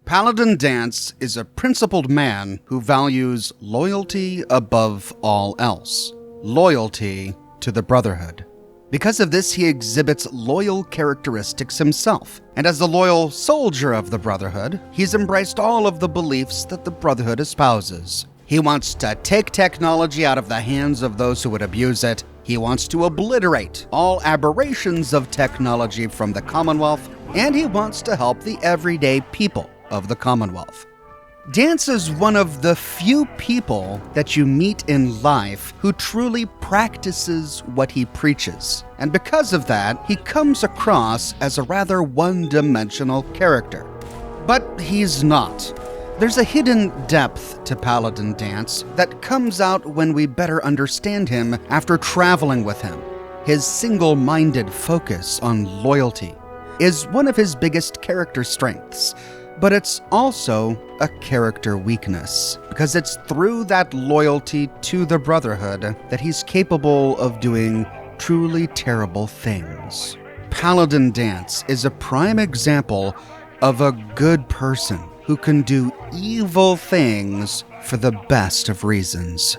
Paladin Danse is a principled man who values loyalty above all else. Loyalty to the Brotherhood. Because of this, he exhibits loyal characteristics himself. And as the loyal soldier of the Brotherhood, he's embraced all of the beliefs that the Brotherhood espouses. He wants to take technology out of the hands of those who would abuse it. He wants to obliterate all aberrations of technology from the Commonwealth, and he wants to help the everyday people of the Commonwealth. Danse is one of the few people that you meet in life who truly practices what he preaches. And because of that, he comes across as a rather one-dimensional character. But he's not. There's a hidden depth to Paladin Danse that comes out when we better understand him after traveling with him. His single-minded focus on loyalty is one of his biggest character strengths, but it's also a character weakness, because it's through that loyalty to the Brotherhood that he's capable of doing truly terrible things. Paladin Danse is a prime example of a good person who can do evil things for the best of reasons.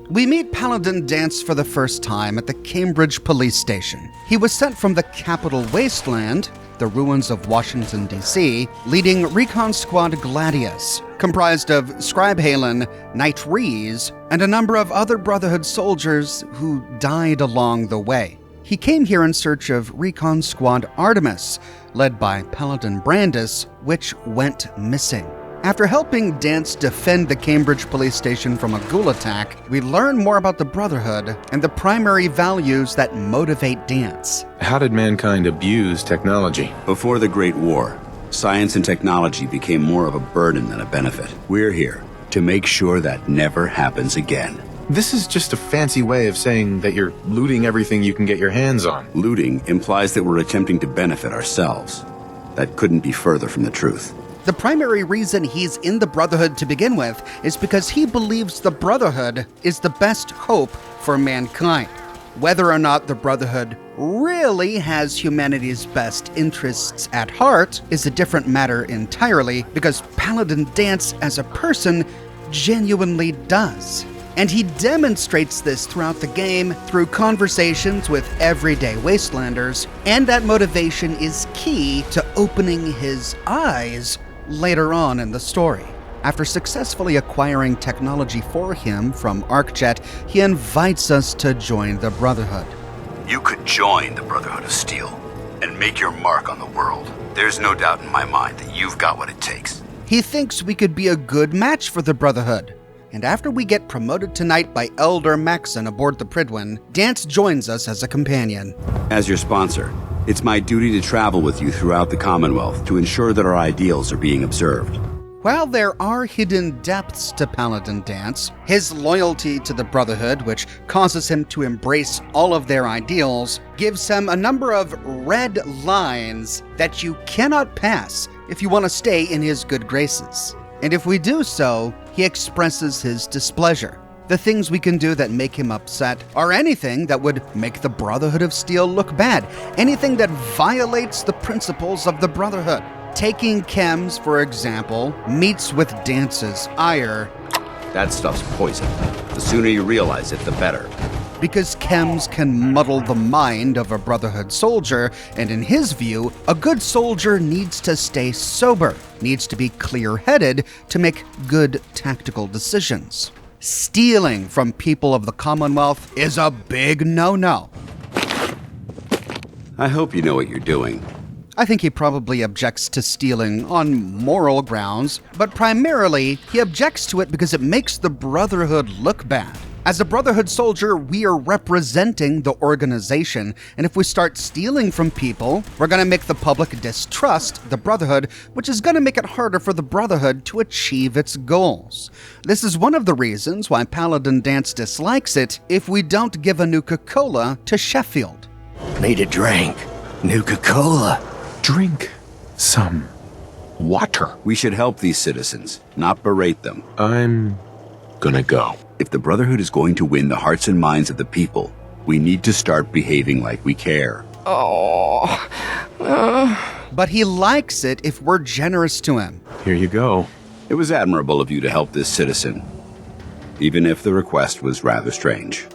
We meet Paladin Danse for the first time at the Cambridge police station. He was sent from the capital wasteland, the ruins of Washington, D.C., leading Recon Squad Gladius, comprised of Scribe Haylen, Knight Rees, and a number of other Brotherhood soldiers who died along the way. He came here in search of Recon Squad Artemis, led by Paladin Brandis, which went missing. After helping Danse defend the Cambridge police station from a ghoul attack, we learn more about the Brotherhood and the primary values that motivate Danse. How did mankind abuse technology? Before the Great War, science and technology became more of a burden than a benefit. We're here to make sure that never happens again. This is just a fancy way of saying that you're looting everything you can get your hands on. Looting implies that we're attempting to benefit ourselves. That couldn't be further from the truth. The primary reason he's in the Brotherhood to begin with is because he believes the Brotherhood is the best hope for mankind. Whether or not the Brotherhood really has humanity's best interests at heart is a different matter entirely, because Paladin Danse as a person genuinely does. And he demonstrates this throughout the game through conversations with everyday wastelanders, and that motivation is key to opening his eyes later on in the story. After successfully acquiring technology for him from ArcJet, he invites us to join the Brotherhood. You could join the Brotherhood of Steel and make your mark on the world. There's no doubt in my mind that you've got what it takes. He thinks we could be a good match for the Brotherhood. And after we get promoted tonight by Elder Maxon aboard the Pridwin, Danse joins us as a companion. As your sponsor, it's my duty to travel with you throughout the Commonwealth to ensure that our ideals are being observed. While there are hidden depths to Paladin Danse, his loyalty to the Brotherhood, which causes him to embrace all of their ideals, gives him a number of red lines that you cannot pass if you want to stay in his good graces. And if we do so, he expresses his displeasure. The things we can do that make him upset are anything that would make the Brotherhood of Steel look bad, anything that violates the principles of the Brotherhood. Taking chems, for example, meets with Danse's ire. That stuff's poison. The sooner you realize it, the better. Because chems can muddle the mind of a Brotherhood soldier, and in his view, a good soldier needs to stay sober, needs to be clear-headed to make good tactical decisions. Stealing from people of the Commonwealth is a big no-no. I hope you know what you're doing. I think he probably objects to stealing on moral grounds, but primarily he objects to it because it makes the Brotherhood look bad. As a Brotherhood soldier, we are representing the organization, and if we start stealing from people, we're going to make the public distrust the Brotherhood, which is going to make it harder for the Brotherhood to achieve its goals. This is one of the reasons why Paladin Danse dislikes it if we don't give a Nuka-Cola to Sheffield. Need a drink. Nuka-Cola. Drink some water. We should help these citizens, not berate them. I'm gonna go. If the Brotherhood is going to win the hearts and minds of the people, we need to start behaving like we care. Oh, but he likes it if we're generous to him. Here you go. It was admirable of you to help this citizen, even if the request was rather strange.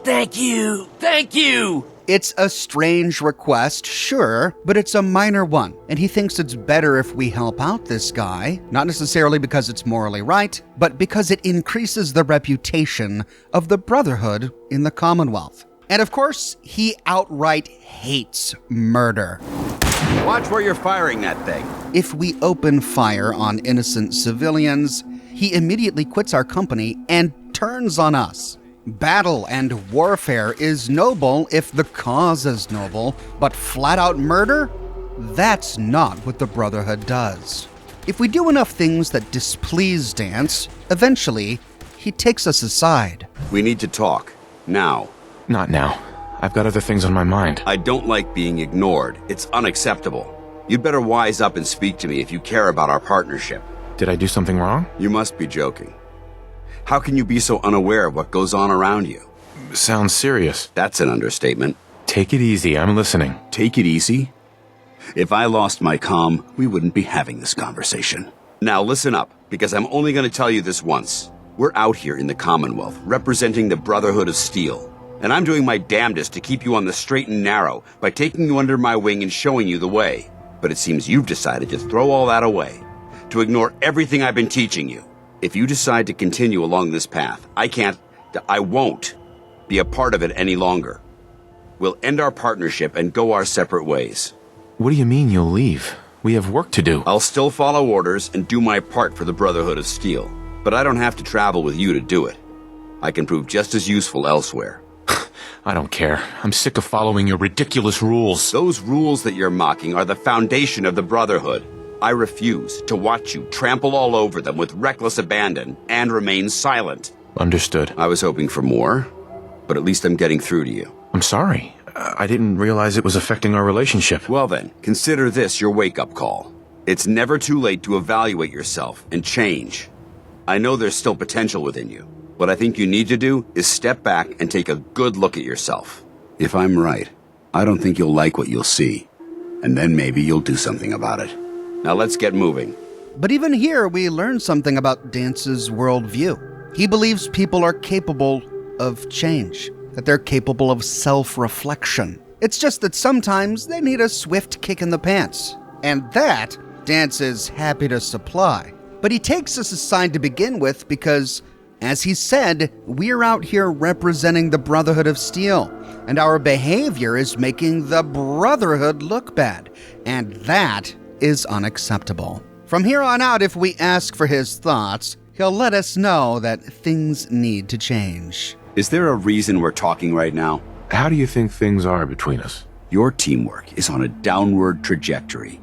Thank you. Thank you. It's a strange request, sure, but it's a minor one, and he thinks it's better if we help out this guy, not necessarily because it's morally right, but because it increases the reputation of the Brotherhood in the Commonwealth. And of course, he outright hates murder. Watch where you're firing that thing. If we open fire on innocent civilians, he immediately quits our company and turns on us. Battle and warfare is noble if the cause is noble, but flat-out murder? That's not what the Brotherhood does. If we do enough things that displease Danse, eventually, he takes us aside. We need to talk. Now. Not now. I've got other things on my mind. I don't like being ignored. It's unacceptable. You'd better wise up and speak to me if you care about our partnership. Did I do something wrong? You must be joking. How can you be so unaware of what goes on around you? Sounds serious. That's an understatement. Take it easy. I'm listening. Take it easy? If I lost my calm, we wouldn't be having this conversation. Now listen up, because I'm only going to tell you this once. We're out here in the Commonwealth, representing the Brotherhood of Steel. And I'm doing my damnedest to keep you on the straight and narrow by taking you under my wing and showing you the way. But it seems you've decided to throw all that away, to ignore everything I've been teaching you. If you decide to continue along this path, I won't be a part of it any longer. We'll end our partnership and go our separate ways. What do you mean you'll leave? We have work to do. I'll still follow orders and do my part for the Brotherhood of Steel, but I don't have to travel with you to do it. I can prove just as useful elsewhere. I don't care. I'm sick of following your ridiculous rules. Those rules that you're mocking are the foundation of the Brotherhood. I refuse to watch you trample all over them with reckless abandon and remain silent. Understood. I was hoping for more, but at least I'm getting through to you. I'm sorry. I didn't realize it was affecting our relationship. Well then, consider this your wake-up call. It's never too late to evaluate yourself and change. I know there's still potential within you. What I think you need to do is step back and take a good look at yourself. If I'm right, I don't think you'll like what you'll see. And then maybe you'll do something about it. Now let's get moving. But even here, we learn something about Danse's worldview. He believes people are capable of change, that they're capable of self-reflection. It's just that sometimes they need a swift kick in the pants. And that, Danse is happy to supply. But he takes us aside to begin with because, as he said, we're out here representing the Brotherhood of Steel, and our behavior is making the Brotherhood look bad. And that is unacceptable. From here on out, if we ask for his thoughts, he'll let us know that things need to change. Is there a reason we're talking right now? How do you think things are between us? Your teamwork is on a downward trajectory.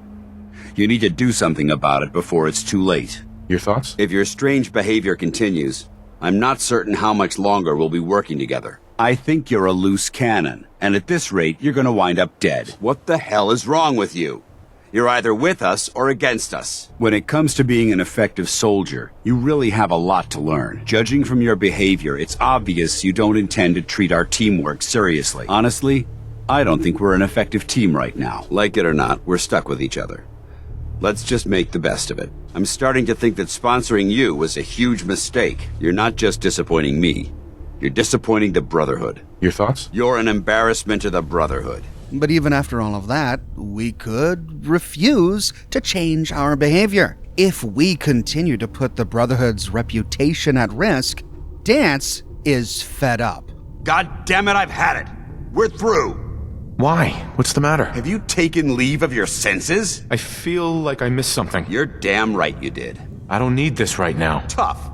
You need to do something about it before it's too late. Your thoughts? If your strange behavior continues, I'm not certain how much longer we'll be working together. I think you're a loose cannon, and at this rate, you're gonna wind up dead. What the hell is wrong with you? You're either with us or against us. When it comes to being an effective soldier, you really have a lot to learn. Judging from your behavior, it's obvious you don't intend to treat our teamwork seriously. Honestly, I don't think we're an effective team right now. Like it or not, we're stuck with each other. Let's just make the best of it. I'm starting to think that sponsoring you was a huge mistake. You're not just disappointing me. You're disappointing the Brotherhood. Your thoughts? You're an embarrassment to the Brotherhood. But even after all of that, we could refuse to change our behavior. If we continue to put the Brotherhood's reputation at risk, Danse is fed up. God damn it, I've had it. We're through. Why? What's the matter? Have you taken leave of your senses? I feel like I missed something. You're damn right you did. I don't need this right now. Tough.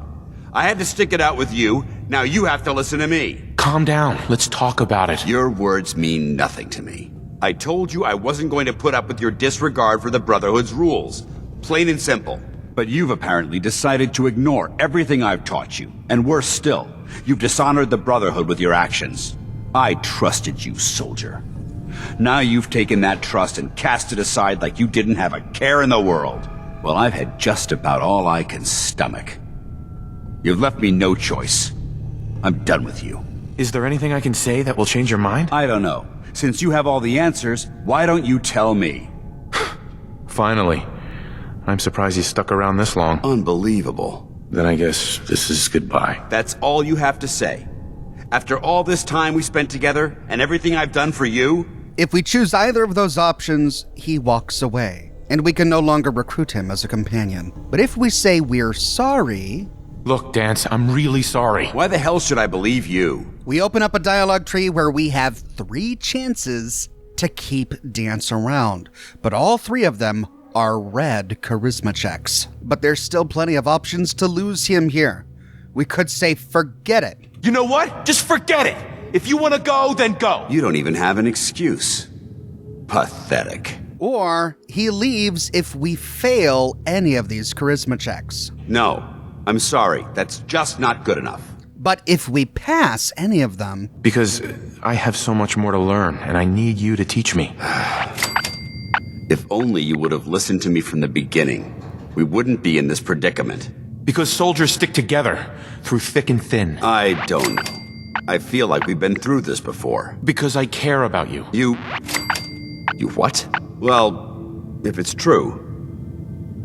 I had to stick it out with you. Now you have to listen to me. Calm down. Let's talk about it. Your words mean nothing to me. I told you I wasn't going to put up with your disregard for the Brotherhood's rules. Plain and simple. But you've apparently decided to ignore everything I've taught you. And worse still, you've dishonored the Brotherhood with your actions. I trusted you, soldier. Now you've taken that trust and cast it aside like you didn't have a care in the world. Well, I've had just about all I can stomach. You've left me no choice. I'm done with you. Is there anything I can say that will change your mind? I don't know. Since you have all the answers, why don't you tell me? Finally. I'm surprised you stuck around this long. Unbelievable. Then I guess this is goodbye. That's all you have to say? After all this time we spent together, and everything I've done for you? If we choose either of those options, he walks away, and we can no longer recruit him as a companion. But if we say we're sorry... Look, Danse, I'm really sorry. Why the hell should I believe you? We open up a dialogue tree where we have 3 chances to keep Danse around, but all 3 of them are red charisma checks. But there's still plenty of options to lose him here. We could say forget it. You know what? Just forget it. If you want to go, then go. You don't even have an excuse. Pathetic. Or he leaves if we fail any of these charisma checks. No, I'm sorry. That's just not good enough. But if we pass any of them... Because I have so much more to learn, and I need you to teach me. If only you would have listened to me from the beginning, we wouldn't be in this predicament. Because soldiers stick together, through thick and thin. I don't know. I feel like we've been through this before. Because I care about you. You what? Well, if it's true,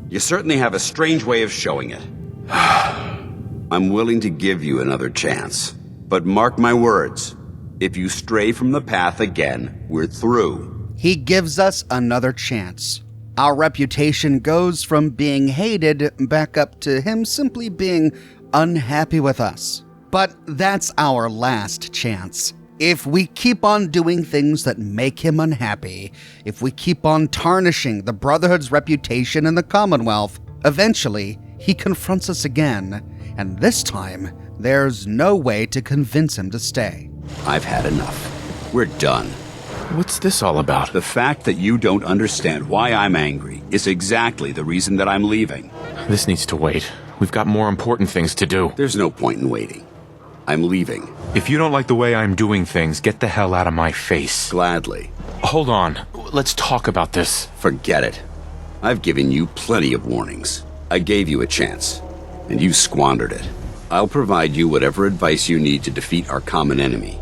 you certainly have a strange way of showing it. I'm willing to give you another chance. But mark my words, if you stray from the path again, we're through. He gives us another chance. Our reputation goes from being hated back up to him simply being unhappy with us. But that's our last chance. If we keep on doing things that make him unhappy, if we keep on tarnishing the Brotherhood's reputation in the Commonwealth, eventually he confronts us again, and this time there's no way to convince him to stay. I've had enough. We're done. What's this all about? The fact that you don't understand why I'm angry is exactly the reason that I'm leaving. This needs to wait. We've got more important things to do. There's no point in waiting. I'm leaving. If you don't like the way I'm doing things, get the hell out of my face. Gladly. Hold on. Let's talk about this. Forget it. I've given you plenty of warnings. I gave you a chance, and you squandered it. I'll provide you whatever advice you need to defeat our common enemy.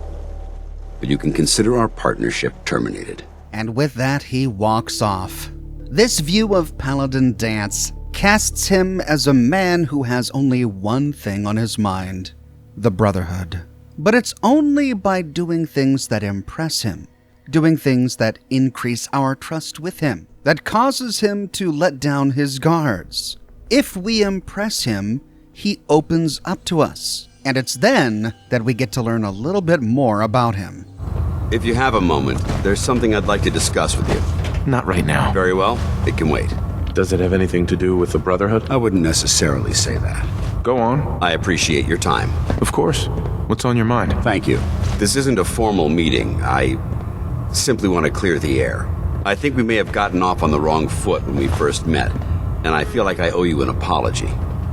But you can consider our partnership terminated. And with that, he walks off. This view of Paladin Danse casts him as a man who has only one thing on his mind: the Brotherhood. But it's only by doing things that impress him, doing things that increase our trust with him, that causes him to let down his guards. If we impress him, he opens up to us, and it's then that we get to learn a little bit more about him. If you have a moment, there's something I'd like to discuss with you. Not right now. Very well, it can wait. Does it have anything to do with the Brotherhood? I wouldn't necessarily say that. Go on. I appreciate your time. Of course. What's on your mind? Thank you. This isn't a formal meeting. I simply want to clear the air. I think we may have gotten off on the wrong foot when we first met, and I feel like I owe you an apology.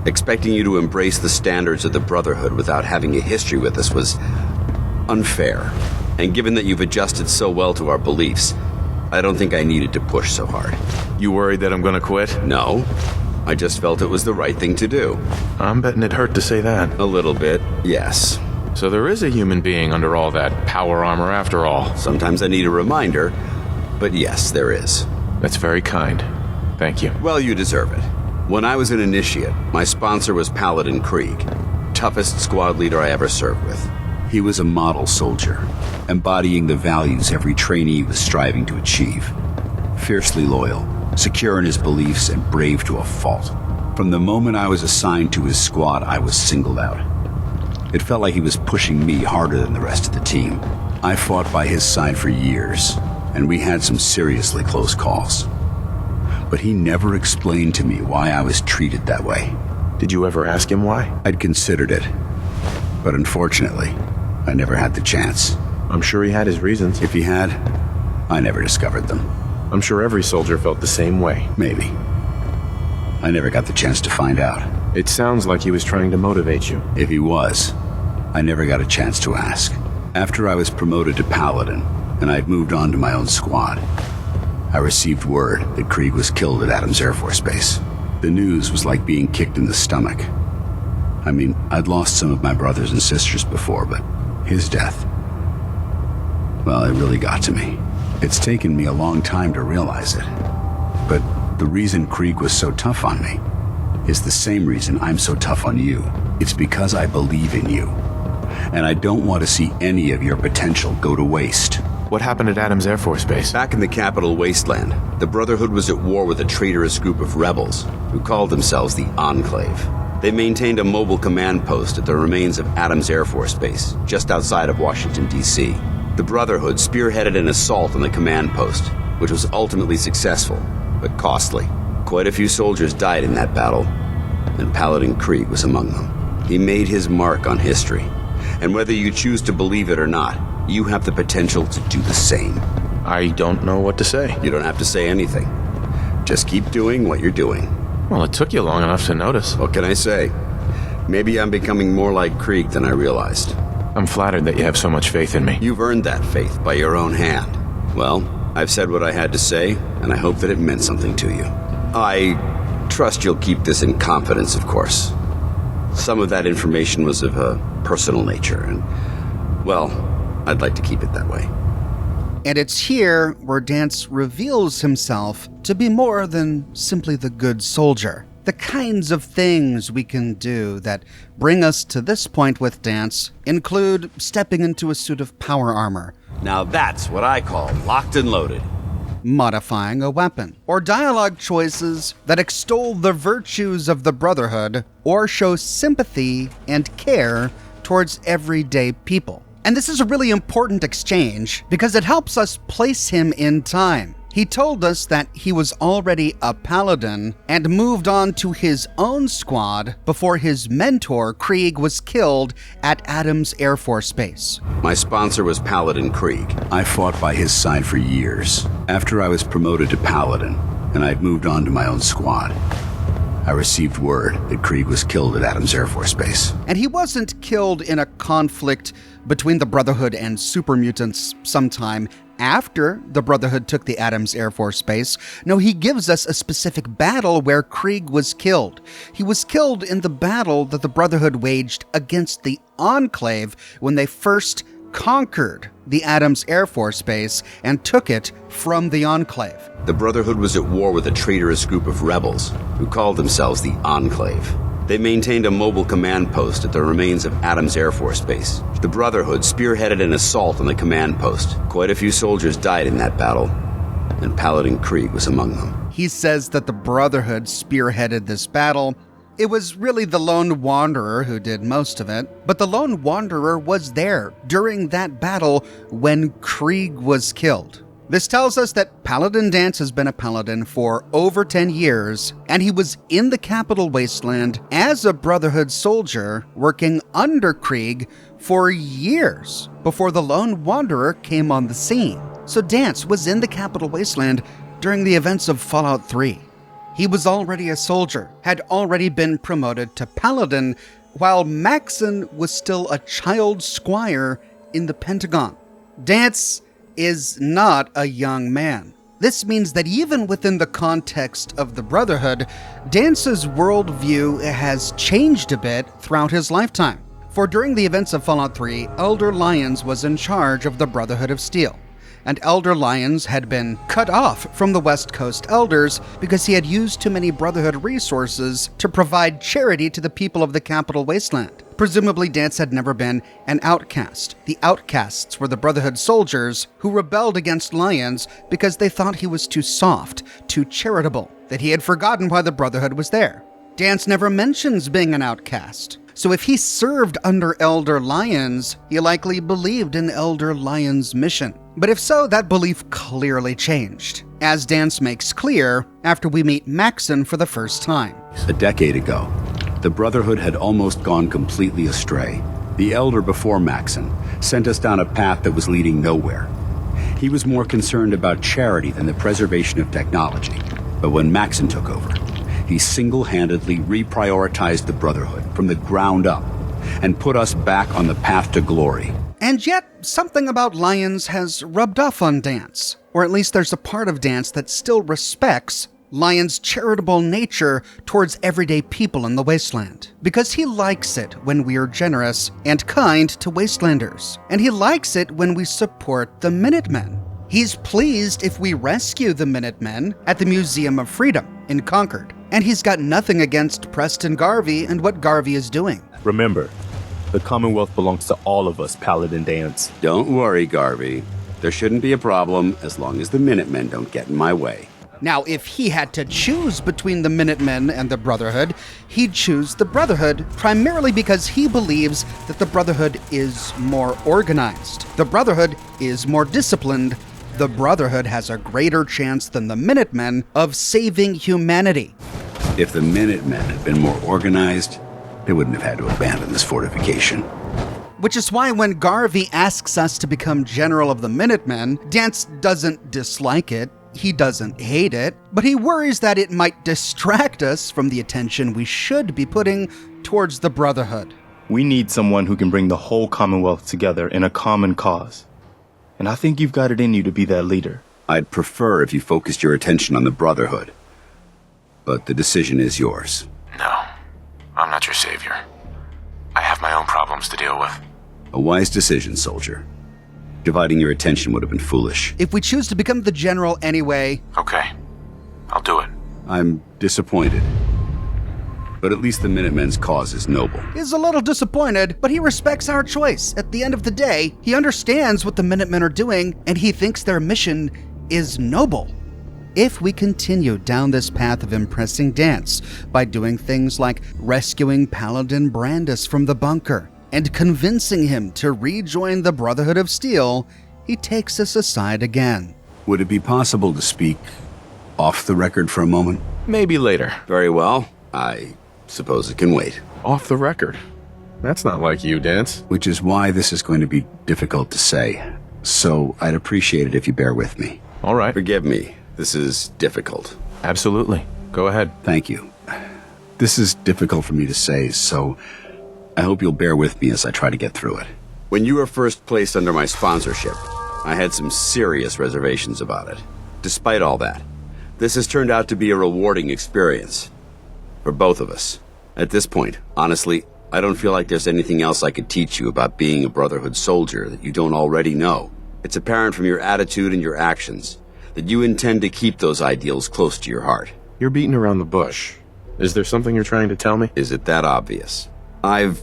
Expecting you to embrace the standards of the Brotherhood without having a history with us was unfair. And given that you've adjusted so well to our beliefs, I don't think I needed to push so hard. You worried that I'm gonna quit? No. I just felt it was the right thing to do. I'm betting it hurt to say that. A little bit, yes. So there is a human being under all that power armor after all. Sometimes I need a reminder, but yes, there is. That's very kind. Thank you. Well, you deserve it. When I was an initiate, my sponsor was Paladin Krieg, toughest squad leader I ever served with. He was a model soldier, embodying the values every trainee was striving to achieve. Fiercely loyal, secure in his beliefs, and brave to a fault. From the moment I was assigned to his squad, I was singled out. It felt like he was pushing me harder than the rest of the team. I fought by his side for years, and we had some seriously close calls. But he never explained to me why I was treated that way. Did you ever ask him why? I'd considered it, but unfortunately, I never had the chance. I'm sure he had his reasons. If he had, I never discovered them. I'm sure every soldier felt the same way. Maybe. I never got the chance to find out. It sounds like he was trying to motivate you. If he was, I never got a chance to ask. After I was promoted to Paladin, and I'd moved on to my own squad, I received word that Krieg was killed at Adams Air Force Base. The news was like being kicked in the stomach. I mean, I'd lost some of my brothers and sisters before, but his death, well, it really got to me. It's taken me a long time to realize it. But The reason Krieg was so tough on me is the same reason I'm so tough on you. It's because I believe in you. And I don't want to see any of your potential go to waste. What happened at Adams Air Force Base? Back in the capital wasteland, the Brotherhood was at war with a traitorous group of rebels who called themselves the Enclave. They maintained a mobile command post at the remains of Adams Air Force Base, just outside of Washington, D.C. The Brotherhood spearheaded an assault on the command post, which was ultimately successful, but costly. Quite a few soldiers died in that battle, and Paladin Krieg was among them. He made his mark on history, and whether you choose to believe it or not, you have the potential to do the same. I don't know what to say. You don't have to say anything. Just keep doing what you're doing. Well, it took you long enough to notice. What can I say? Maybe I'm becoming more like Krieg than I realized. I'm flattered that you have so much faith in me. You've earned that faith by your own hand. Well, I've said what I had to say, and I hope that it meant something to you. I trust you'll keep this in confidence, of course. Some of that information was of a personal nature, and, well, I'd like to keep it that way. And it's here where Danse reveals himself to be more than simply the good soldier. The kinds of things we can do that bring us to this point with Danse include stepping into a suit of power armor, Now that's what I call locked and loaded. modifying a weapon, or dialogue choices that extol the virtues of the Brotherhood or show sympathy and care towards everyday people. And this is a really important exchange because it helps us place him in time. He told us that he was already a paladin and moved on to his own squad before his mentor, Krieg, was killed at Adams Air Force Base. My sponsor was Paladin Krieg. I fought by his side for years. After I was promoted to Paladin, and I'd moved on to my own squad, I received word that Krieg was killed at Adams Air Force Base. And he wasn't killed in a conflict between the Brotherhood and super mutants sometime after the Brotherhood took the Adams Air Force Base. No, he gives us a specific battle where Krieg was killed. He was killed in the battle that the Brotherhood waged against the Enclave when they first conquered the Adams Air Force Base and took it from the Enclave. The Brotherhood was at war with a traitorous group of rebels who called themselves the Enclave. They maintained a mobile command post at the remains of Adams Air Force Base. The Brotherhood spearheaded an assault on the command post. Quite a few soldiers died in that battle, and Paladin Krieg was among them. He says that the Brotherhood spearheaded this battle. It was really the Lone Wanderer who did most of it, but the Lone Wanderer was there during that battle when Krieg was killed. This tells us that Paladin Danse has been a paladin for over 10 years, and he was in the capital wasteland as a Brotherhood soldier working under Krieg for years before the Lone Wanderer came on the scene. So Danse was in the capital wasteland during the events of Fallout 3. He was already a soldier, had already been promoted to paladin, while Maxon was still a child squire in the Pentagon. Danse is not a young man. This means that even within the context of the Brotherhood, Danse's worldview has changed a bit throughout his lifetime. For during the events of Fallout 3, Elder Lyons was in charge of the Brotherhood of Steel, and Elder Lyons had been cut off from the West Coast Elders because he had used too many Brotherhood resources to provide charity to the people of the capital wasteland. Presumably, Danse had never been an outcast. The outcasts were the Brotherhood soldiers who rebelled against Lyons because they thought he was too soft, too charitable, that he had forgotten why the Brotherhood was there. Danse never mentions being an outcast. So if he served under Elder Lyons, he likely believed in Elder Lyons' mission. But if so, that belief clearly changed, as Danse makes clear after we meet Maxon for the first time. A decade ago, the Brotherhood had almost gone completely astray. The Elder before Maxon sent us down a path that was leading nowhere. He was more concerned about charity than the preservation of technology. But when Maxon took over, he single-handedly reprioritized the Brotherhood from the ground up and put us back on the path to glory. And yet, something about Lyons has rubbed off on Danse, or at least there's a part of Danse that still respects Lyons' charitable nature towards everyday people in the wasteland, because he likes it when we are generous and kind to wastelanders, and he likes it when we support the Minutemen. He's pleased if we rescue the Minutemen at the Museum of Freedom in Concord. And he's got nothing against Preston Garvey and what Garvey is doing. Remember, the Commonwealth belongs to all of us, Paladin Danse. Don't worry, Garvey. There shouldn't be a problem as long as the Minutemen don't get in my way. Now, if he had to choose between the Minutemen and the Brotherhood, he'd choose the Brotherhood, primarily because he believes that the Brotherhood is more organized. The Brotherhood is more disciplined. The Brotherhood has a greater chance than the Minutemen of saving humanity. If the Minutemen had been more organized, they wouldn't have had to abandon this fortification. Which is why when Garvey asks us to become General of the Minutemen, Danse doesn't dislike it. He doesn't hate it, but he worries that it might distract us from the attention we should be putting towards the Brotherhood. We need someone who can bring the whole Commonwealth together in a common cause. And I think you've got it in you to be that leader. I'd prefer if you focused your attention on the Brotherhood. But the decision is yours. No, I'm not your savior. I have my own problems to deal with. A wise decision, soldier. Dividing your attention would have been foolish. If we choose to become the General anyway... Okay, I'll do it. I'm disappointed. But at least the Minutemen's cause is noble. He's a little disappointed, but he respects our choice. At the end of the day, he understands what the Minutemen are doing, and he thinks their mission is noble. If we continue down this path of impressing Danse by doing things like rescuing Paladin Brandis from the bunker and convincing him to rejoin the Brotherhood of Steel, he takes us aside again. Would it be possible to speak off the record for a moment? Maybe later. Very well. I suppose it can wait. Off the record. That's not like you, Danse. Which is why this is going to be difficult to say. So I'd appreciate it if you bear with me. All right. Forgive me. This is difficult. Absolutely. Go ahead. Thank you. This is difficult for me to say, so I hope you'll bear with me as I try to get through it. When you were first placed under my sponsorship, I had some serious reservations about it. Despite all that, this has turned out to be a rewarding experience. For both of us. At this point, honestly, I don't feel like there's anything else I could teach you about being a Brotherhood soldier that you don't already know. It's apparent from your attitude and your actions that you intend to keep those ideals close to your heart. You're beating around the bush. Is there something you're trying to tell me? Is it that obvious? I've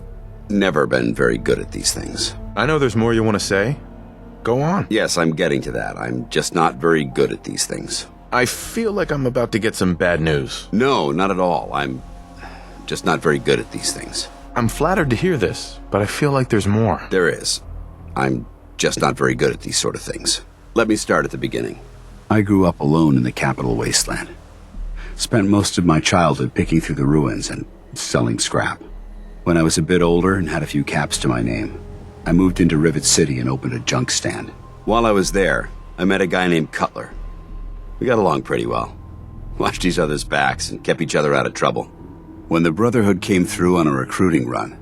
never been very good at these things. I know there's more you want to say. Go on. Yes, I'm getting to that. I'm just not very good at these things. I feel like I'm about to get some bad news. No, not at all. I'm just not very good at these things. I'm flattered to hear this, but I feel like there's more. There is. I'm just not very good at these sort of things. Let me start at the beginning. I grew up alone in the capital wasteland. Spent most of my childhood picking through the ruins and selling scrap. When I was a bit older and had a few caps to my name, I moved into Rivet City and opened a junk stand. While I was there, I met a guy named Cutler. We got along pretty well. Watched each other's backs and kept each other out of trouble. When the Brotherhood came through on a recruiting run,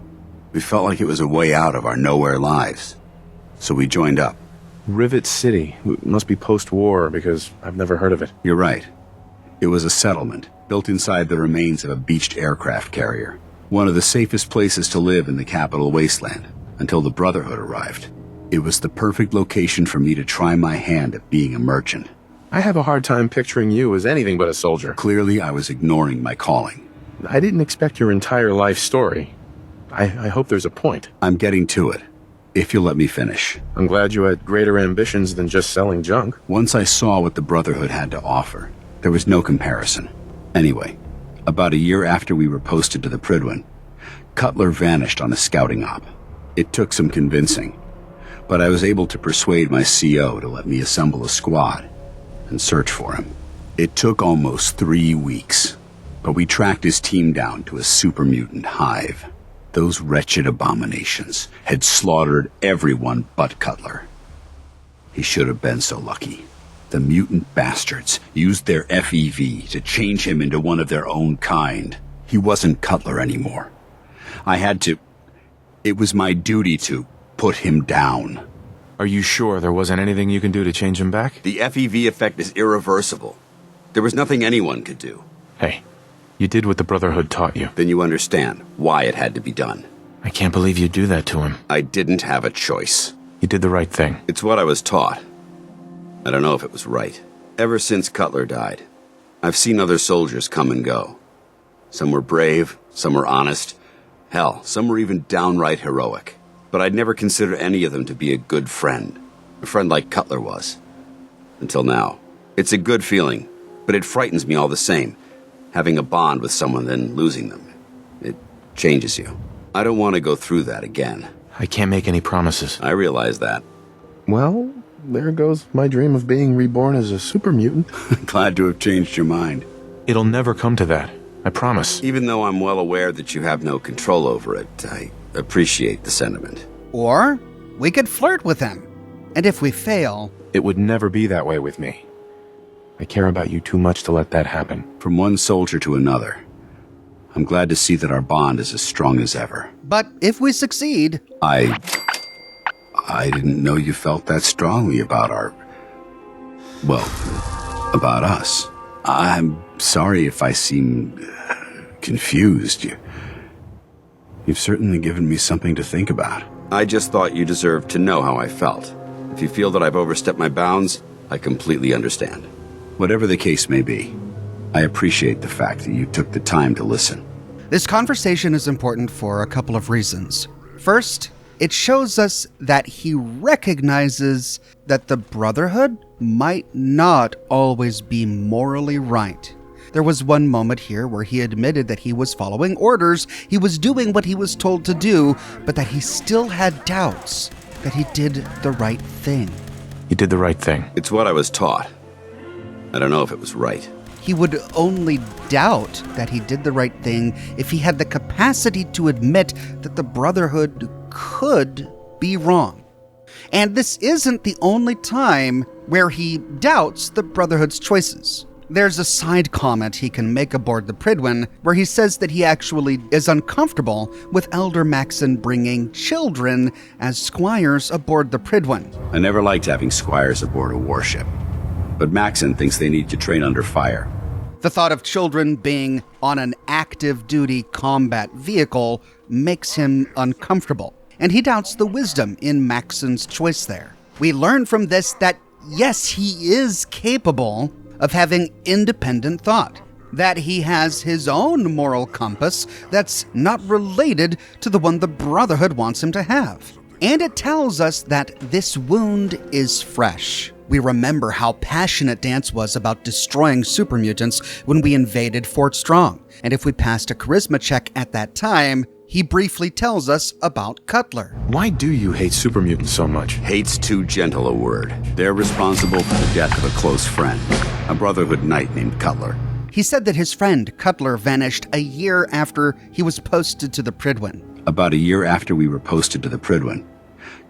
we felt like it was a way out of our nowhere lives. So we joined up. Rivet City. Must be post-war, because I've never heard of it. You're right. It was a settlement, built inside the remains of a beached aircraft carrier. One of the safest places to live in the capital wasteland, until the Brotherhood arrived. It was the perfect location for me to try my hand at being a merchant. I have a hard time picturing you as anything but a soldier. Clearly, I was ignoring my calling. I didn't expect your entire life story. I hope there's a point. I'm getting to it, if you'll let me finish. I'm glad you had greater ambitions than just selling junk. Once I saw what the Brotherhood had to offer, there was no comparison. Anyway, about a year after we were posted to the Prydwen, Cutler vanished on a scouting op. It took some convincing, but I was able to persuade my CO to let me assemble a squad and search for him. It took almost 3 weeks, but we tracked his team down to a super mutant hive. Those wretched abominations had slaughtered everyone but Cutler. He should have been so lucky. The mutant bastards used their FEV to change him into one of their own kind. He wasn't Cutler anymore. It was my duty to put him down. Are you sure there wasn't anything you can do to change him back? The FEV effect is irreversible. There was nothing anyone could do. Hey, you did what the Brotherhood taught you. Then you understand why it had to be done. I can't believe you do that to him. I didn't have a choice. You did the right thing. It's what I was taught. I don't know if it was right. Ever since Cutler died, I've seen other soldiers come and go. Some were brave, some were honest. Hell, some were even downright heroic. But I'd never considered any of them to be a good friend. A friend like Cutler was. Until now. It's a good feeling, but it frightens me all the same. Having a bond with someone, then losing them. It changes you. I don't want to go through that again. I can't make any promises. I realize that. Well, there goes my dream of being reborn as a super mutant. Glad to have changed your mind. It'll never come to that. I promise. Even though I'm well aware that you have no control over it, I appreciate the sentiment. Or we could flirt with him. And if we fail... It would never be that way with me. I care about you too much to let that happen. From one soldier to another, I'm glad to see that our bond is as strong as ever. But if we succeed... I didn't know you felt that strongly about about us. I'm sorry if I seem confused. You've certainly given me something to think about. I just thought you deserved to know how I felt. If you feel that I've overstepped my bounds, I completely understand. Whatever the case may be, I appreciate the fact that you took the time to listen. This conversation is important for a couple of reasons. First, it shows us that he recognizes that the Brotherhood might not always be morally right. There was one moment here where he admitted that he was following orders, he was doing what he was told to do, but that he still had doubts that he did the right thing. You did the right thing. It's what I was taught. I don't know if it was right. He would only doubt that he did the right thing if he had the capacity to admit that the Brotherhood could be wrong. And this isn't the only time where he doubts the Brotherhood's choices. There's a side comment he can make aboard the Prydwen where he says that he actually is uncomfortable with Elder Maxon bringing children as squires aboard the Prydwen. I never liked having squires aboard a warship. But Maxon thinks they need to train under fire. The thought of children being on an active-duty combat vehicle makes him uncomfortable, and he doubts the wisdom in Maxon's choice there. We learn from this that, yes, he is capable of having independent thought, that he has his own moral compass that's not related to the one the Brotherhood wants him to have. And it tells us that this wound is fresh. We remember how passionate Danse was about destroying super mutants when we invaded Fort Strong. And if we passed a charisma check at that time, he briefly tells us about Cutler. Why do you hate super mutants so much? Hate's too gentle a word. They're responsible for the death of a close friend, a Brotherhood knight named Cutler. He said that his friend Cutler vanished a year after he was posted to the Prydwen. About a year after we were posted to the Prydwen,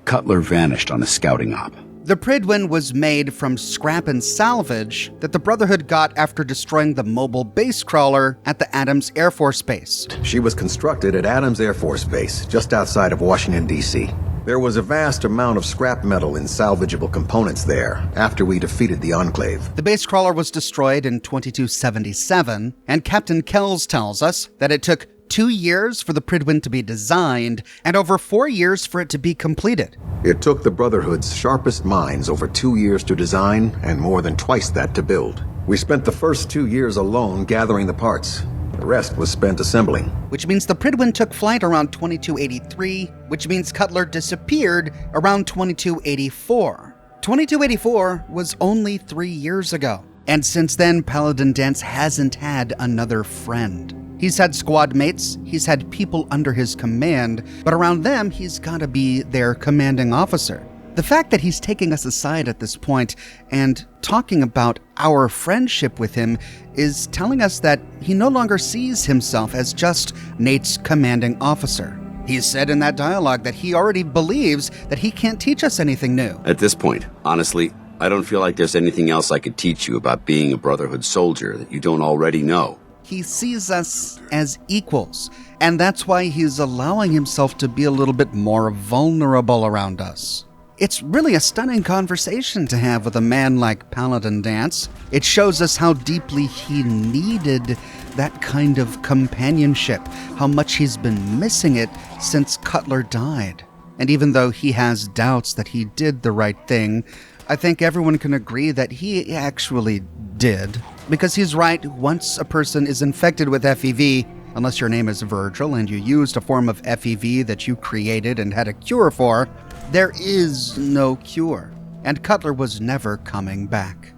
Cutler vanished on a scouting op. The Prydwen was made from scrap and salvage that the Brotherhood got after destroying the mobile base crawler at the Adams Air Force Base. She was constructed at Adams Air Force Base, just outside of Washington, D.C. There was a vast amount of scrap metal and salvageable components there after we defeated the Enclave. The base crawler was destroyed in 2277, and Captain Kells tells us that it took 2 years for the Prydwen to be designed, and over 4 years for it to be completed. It took the Brotherhood's sharpest minds over 2 years to design, and more than twice that to build. We spent the first 2 years alone gathering the parts. The rest was spent assembling. Which means the Prydwen took flight around 2283, which means Cutler disappeared around 2284. 2284 was only 3 years ago. And since then, Paladin Danse hasn't had another friend. He's had squad mates, he's had people under his command, but around them, he's gotta be their commanding officer. The fact that he's taking us aside at this point and talking about our friendship with him is telling us that he no longer sees himself as just Nate's commanding officer. He said in that dialogue that he already believes that he can't teach us anything new. At this point, honestly, I don't feel like there's anything else I could teach you about being a Brotherhood soldier that you don't already know. He sees us as equals, and that's why he's allowing himself to be a little bit more vulnerable around us. It's really a stunning conversation to have with a man like Paladin Danse. It shows us how deeply he needed that kind of companionship, how much he's been missing it since Cutler died. And even though he has doubts that he did the right thing, I think everyone can agree that he actually did. Because he's right, once a person is infected with FEV, unless your name is Virgil and you used a form of FEV that you created and had a cure for, there is no cure. And Cutler was never coming back.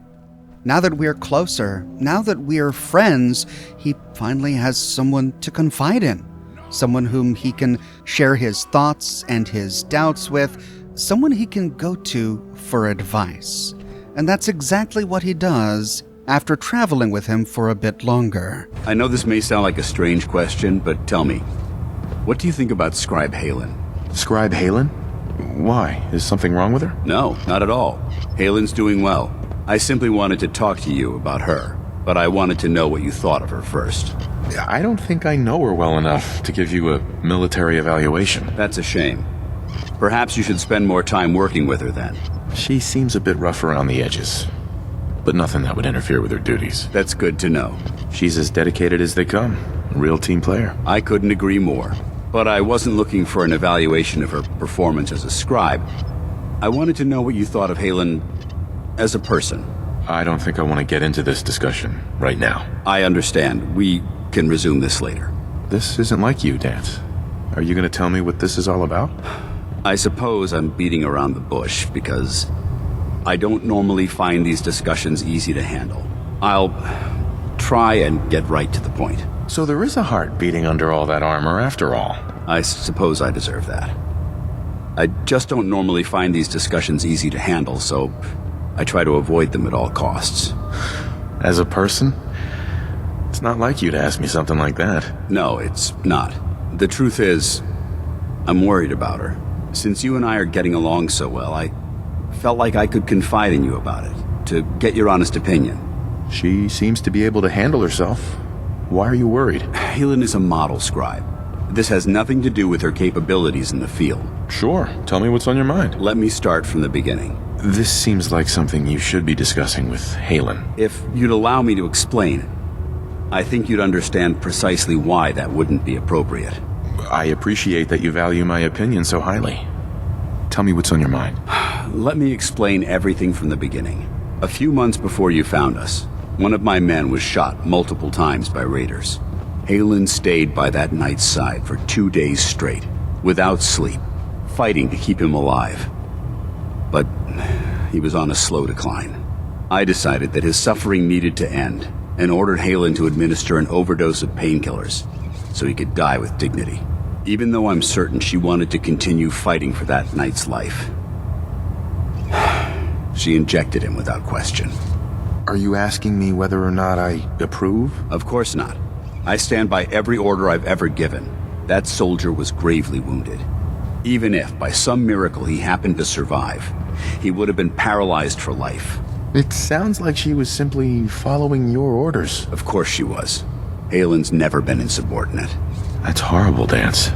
Now that we're closer, now that we're friends, he finally has someone to confide in. Someone whom he can share his thoughts and his doubts with. Someone he can go to for advice. And that's exactly what he does after traveling with him for a bit longer. I know this may sound like a strange question, but tell me, what do you think about Scribe Haylen? Scribe Haylen? Why? Is something wrong with her? No, not at all. Haylen's doing well. I simply wanted to talk to you about her, but I wanted to know what you thought of her first. I don't think I know her well enough to give you a military evaluation. That's a shame. Perhaps you should spend more time working with her then. She seems a bit rough around the edges, but nothing that would interfere with her duties. That's good to know. She's as dedicated as they come. A real team player. I couldn't agree more. But I wasn't looking for an evaluation of her performance as a scribe. I wanted to know what you thought of Haylen as a person. I don't think I want to get into this discussion right now. I understand. We can resume this later. This isn't like you, Danse. Are you going to tell me what this is all about? I suppose I'm beating around the bush because I don't normally find these discussions easy to handle. I'll try and get right to the point. So there is a heart beating under all that armor after all. I suppose I deserve that. I just don't normally find these discussions easy to handle, so I try to avoid them at all costs. As a person? It's not like you to ask me something like that. No, it's not. The truth is, I'm worried about her. Since you and I are getting along so well, I felt like I could confide in you about it, to get your honest opinion. She seems to be able to handle herself. Why are you worried? Haylen is a model scribe. This has nothing to do with her capabilities in the field. Sure. Tell me what's on your mind. Let me start from the beginning. This seems like something you should be discussing with Haylen. If you'd allow me to explain, I think you'd understand precisely why that wouldn't be appropriate. I appreciate that you value my opinion so highly. Tell me what's on your mind. Let me explain everything from the beginning. A few months before you found us, one of my men was shot multiple times by raiders. Haylen stayed by that knight's side for 2 days straight, without sleep, fighting to keep him alive. But he was on a slow decline. I decided that his suffering needed to end, and ordered Haylen to administer an overdose of painkillers, so he could die with dignity. Even though I'm certain she wanted to continue fighting for that knight's life. She injected him without question. Are you asking me whether or not I approve? Of course not. I stand by every order I've ever given. That soldier was gravely wounded. Even if, by some miracle, he happened to survive, he would have been paralyzed for life. It sounds like she was simply following your orders. Of course she was. Haylen's never been insubordinate. That's horrible, Danse.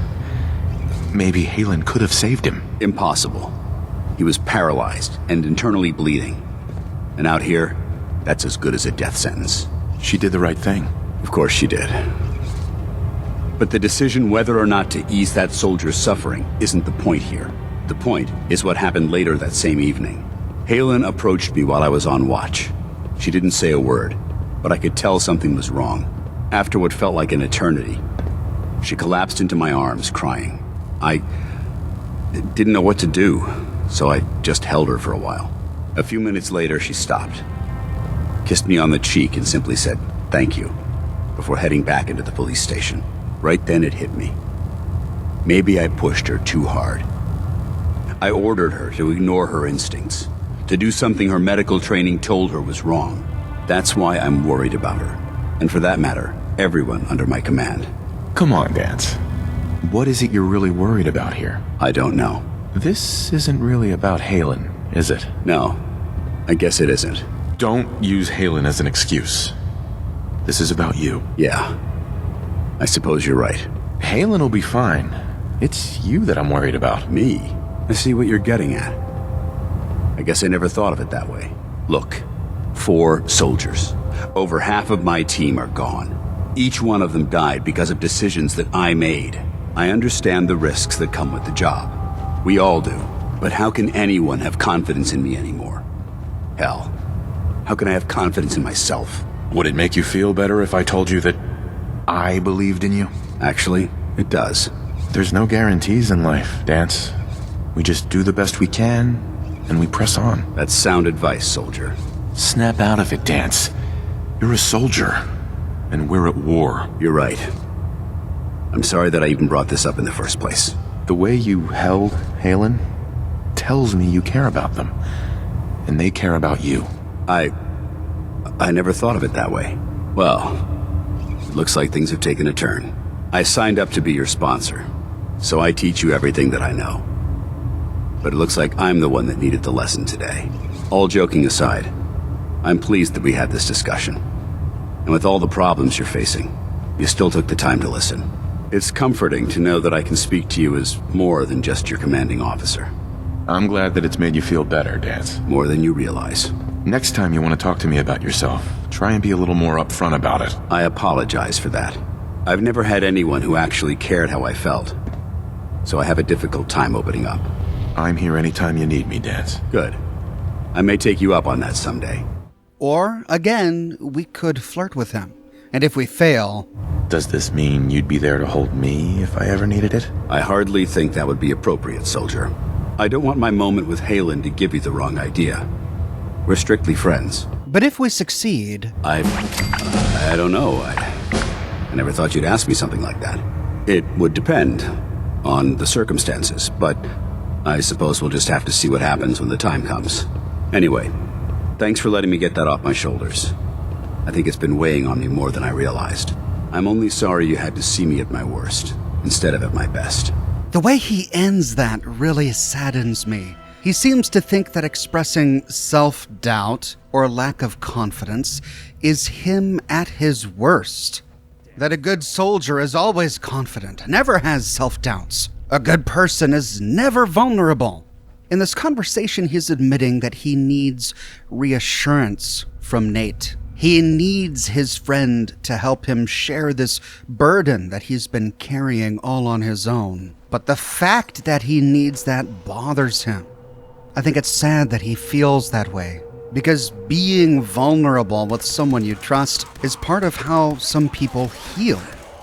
Maybe Haylen could have saved him. Impossible. He was paralyzed and internally bleeding. And out here, that's as good as a death sentence. She did the right thing. Of course she did. But the decision whether or not to ease that soldier's suffering isn't the point here. The point is what happened later that same evening. Haylen approached me while I was on watch. She didn't say a word, but I could tell something was wrong. After what felt like an eternity, she collapsed into my arms, crying. I didn't know what to do, so I just held her for a while. A few minutes later, she stopped, kissed me on the cheek, and simply said, "Thank you," before heading back into the police station. Right then it hit me. Maybe I pushed her too hard. I ordered her to ignore her instincts, to do something her medical training told her was wrong. That's why I'm worried about her. And for that matter, everyone under my command. Come on, Danse. What is it you're really worried about here? I don't know. This isn't really about Haylen, is it? No, I guess it isn't. Don't use Haylen as an excuse. This is about you. Yeah, I suppose you're right. Haylen will be fine. It's you that I'm worried about. Me? I see what you're getting at. I guess I never thought of it that way. Look, 4 soldiers. Over half of my team are gone. Each one of them died because of decisions that I made. I understand the risks that come with the job. We all do. But how can anyone have confidence in me anymore? Hell, how can I have confidence in myself? Would it make you feel better if I told you that I believed in you? Actually, it does. There's no guarantees in life, Danse. We just do the best we can, and we press on. That's sound advice, soldier. Snap out of it, Danse. You're a soldier, and we're at war. You're right. I'm sorry that I even brought this up in the first place. The way you held Haylen tells me you care about them, and they care about you. I never thought of it that way. Well, it looks like things have taken a turn. I signed up to be your sponsor, so I teach you everything that I know. But it looks like I'm the one that needed the lesson today. All joking aside, I'm pleased that we had this discussion. And with all the problems you're facing, you still took the time to listen. It's comforting to know that I can speak to you as more than just your commanding officer. I'm glad that it's made you feel better, Danse. More than you realize. Next time you want to talk to me about yourself, try and be a little more upfront about it. I apologize for that. I've never had anyone who actually cared how I felt, so I have a difficult time opening up. I'm here anytime you need me, Danse. Good. I may take you up on that someday. Or, again, we could flirt with him. And if we fail... Does this mean you'd be there to hold me if I ever needed it? I hardly think that would be appropriate, soldier. I don't want my moment with Haylen to give you the wrong idea. We're strictly friends. But if we succeed... I don't know. I never thought you'd ask me something like that. It would depend on the circumstances, but I suppose we'll just have to see what happens when the time comes. Anyway, thanks for letting me get that off my shoulders. I think it's been weighing on me more than I realized. I'm only sorry you had to see me at my worst, instead of at my best. The way he ends that really saddens me. He seems to think that expressing self-doubt or lack of confidence is him at his worst. That a good soldier is always confident, never has self-doubts. A good person is never vulnerable. In this conversation, he's admitting that he needs reassurance from Nate. He needs his friend to help him share this burden that he's been carrying all on his own. But the fact that he needs that bothers him. I think it's sad that he feels that way, because being vulnerable with someone you trust is part of how some people heal,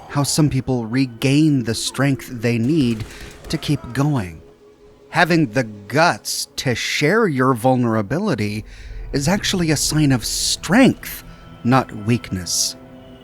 how some people regain the strength they need to keep going. Having the guts to share your vulnerability is actually a sign of strength, not weakness.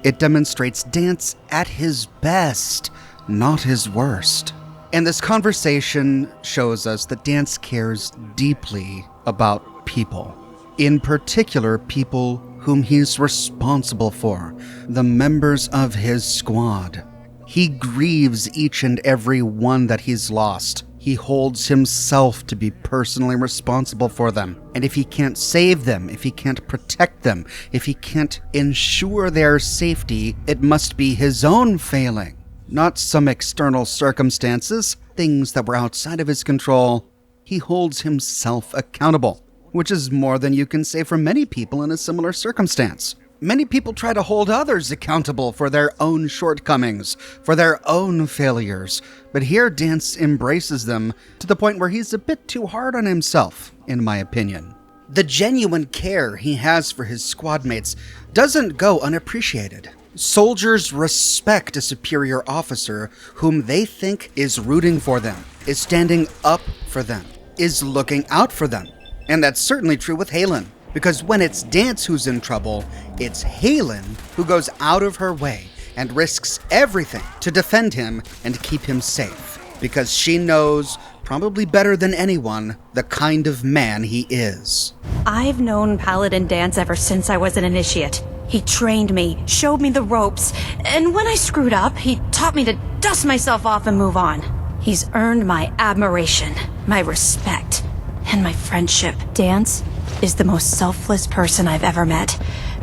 It demonstrates Danse at his best, not his worst. And this conversation shows us that Danse cares deeply about people. In particular, people whom he's responsible for, the members of his squad. He grieves each and every one that he's lost. He holds himself to be personally responsible for them. And if he can't save them, if he can't protect them, if he can't ensure their safety, it must be his own failing. Not some external circumstances, things that were outside of his control. He holds himself accountable, which is more than you can say for many people in a similar circumstance. Many people try to hold others accountable for their own shortcomings, for their own failures, but here Danse embraces them to the point where he's a bit too hard on himself, in my opinion. The genuine care he has for his squad mates doesn't go unappreciated. Soldiers respect a superior officer whom they think is rooting for them, is standing up for them, is looking out for them. And that's certainly true with Haylen, because when it's Danse who's in trouble, it's Haylen who goes out of her way and risks everything to defend him and keep him safe, because she knows, probably better than anyone, the kind of man he is. I've known Paladin Danse ever since I was an initiate. He trained me, showed me the ropes, and when I screwed up, he taught me to dust myself off and move on. He's earned my admiration, my respect, and my friendship. Danse is the most selfless person I've ever met.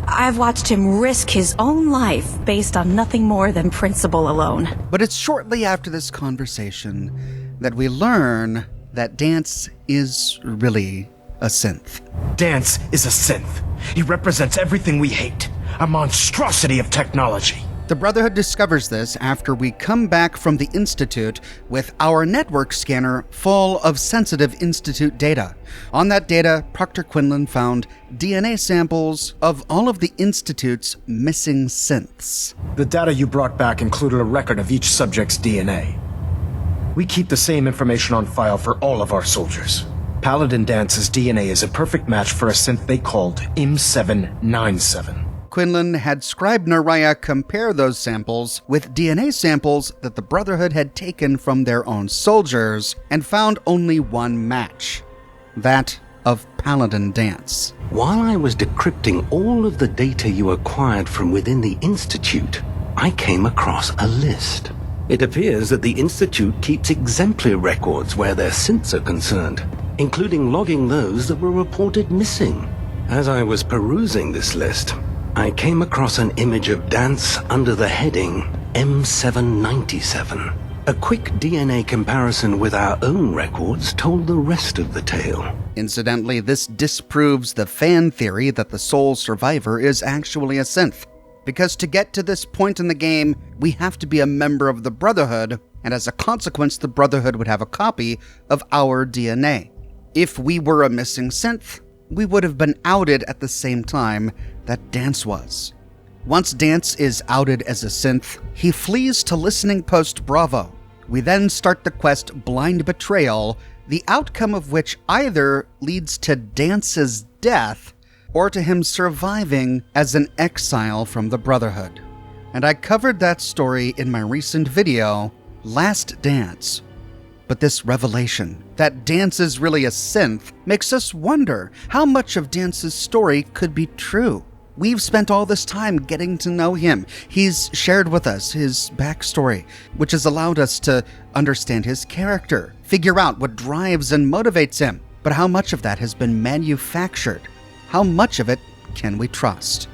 I've watched him risk his own life based on nothing more than principle alone. But it's shortly after this conversation that we learn that Danse is really a synth. Danse is a synth. He represents everything we hate. A monstrosity of technology. The Brotherhood discovers this after we come back from the Institute with our network scanner full of sensitive Institute data. On that data, Proctor Quinlan found DNA samples of all of the Institute's missing synths. The data you brought back included a record of each subject's DNA. We keep the same information on file for all of our soldiers. Paladin Danse's DNA is a perfect match for a synth they called M797. Quinlan had scribe Naraya compare those samples with DNA samples that the Brotherhood had taken from their own soldiers and found only one match. That of Paladin Danse. While I was decrypting all of the data you acquired from within the Institute, I came across a list. It appears that the Institute keeps exemplary records where their synths are concerned, including logging those that were reported missing. As I was perusing this list, I came across an image of Danse under the heading M797. A quick DNA comparison with our own records told the rest of the tale. Incidentally, this disproves the fan theory that the sole survivor is actually a synth. Because to get to this point in the game, we have to be a member of the Brotherhood, and as a consequence, the Brotherhood would have a copy of our DNA. If we were a missing synth, we would have been outed at the same time that Danse was. Once Danse is outed as a synth, he flees to listening post Bravo. We then start the quest Blind Betrayal, the outcome of which either leads to Danse's death or to him surviving as an exile from the Brotherhood. And I covered that story in my recent video, Last Dance. But this revelation that Danse is really a synth makes us wonder how much of Danse's story could be true. We've spent all this time getting to know him. He's shared with us his backstory, which has allowed us to understand his character, figure out what drives and motivates him. But how much of that has been manufactured? How much of it can we trust?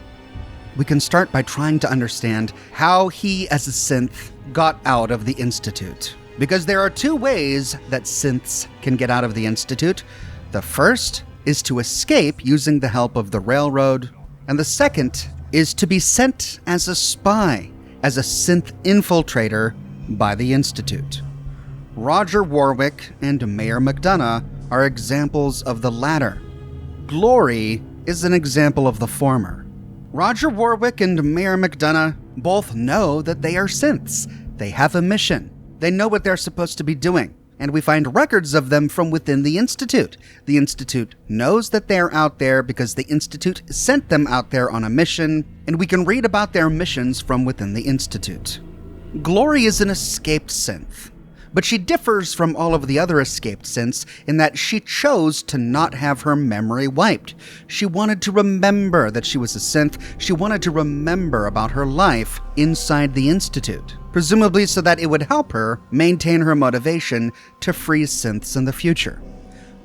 We can start by trying to understand how he, as a synth, got out of the Institute. Because there are two ways that synths can get out of the Institute. The first is to escape using the help of the Railroad, and the second is to be sent as a spy, as a synth infiltrator by the Institute. Roger Warwick and Mayor McDonough are examples of the latter. Glory is an example of the former. Roger Warwick and Mayor McDonough both know that they are synths. They have a mission. They know what they're supposed to be doing, and we find records of them from within the Institute. The Institute knows that they're out there because the Institute sent them out there on a mission, and we can read about their missions from within the Institute. Glory is an escaped synth, but she differs from all of the other escaped synths in that she chose to not have her memory wiped. She wanted to remember that she was a synth. She wanted to remember about her life inside the Institute, presumably so that it would help her maintain her motivation to free synths in the future.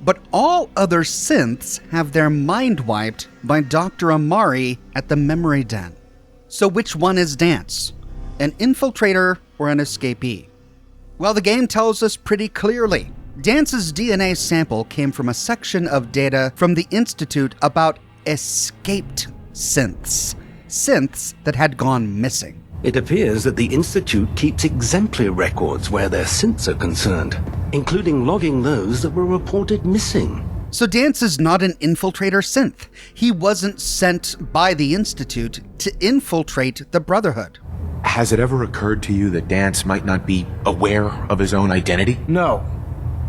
But all other synths have their mind wiped by Dr. Amari at the Memory Den. So which one is Danse? An infiltrator or an escapee? Well, the game tells us pretty clearly. Danse's DNA sample came from a section of data from the Institute about escaped synths. Synths that had gone missing. It appears that the Institute keeps exemplary records where their synths are concerned, including logging those that were reported missing. So Danse is not an infiltrator synth. He wasn't sent by the Institute to infiltrate the Brotherhood. Has it ever occurred to you that Danse might not be aware of his own identity? No,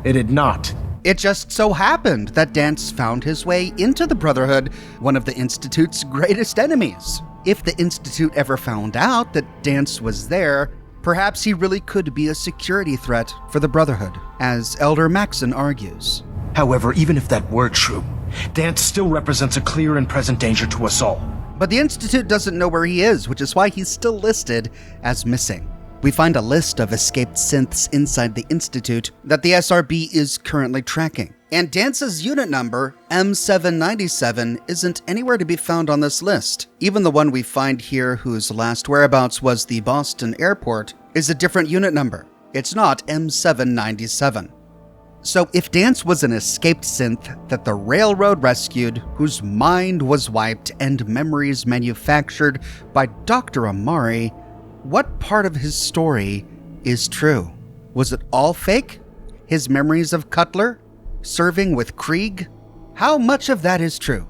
it did not. It just so happened that Danse found his way into the Brotherhood, one of the Institute's greatest enemies. If the Institute ever found out that Danse was there, perhaps he really could be a security threat for the Brotherhood, as Elder Maxon argues. However, even if that were true, Danse still represents a clear and present danger to us all. But the Institute doesn't know where he is, which is why he's still listed as missing. We find a list of escaped synths inside the Institute that the SRB is currently tracking. And Danse's unit number, M797, isn't anywhere to be found on this list. Even the one we find here, whose last whereabouts was the Boston airport, is a different unit number. It's not M797. So if Danse was an escaped synth that the Railroad rescued, whose mind was wiped and memories manufactured by Dr. Amari, What part of his story is true? Was it all fake? His memories of Cutler? Serving with Krieg? How much of that is true?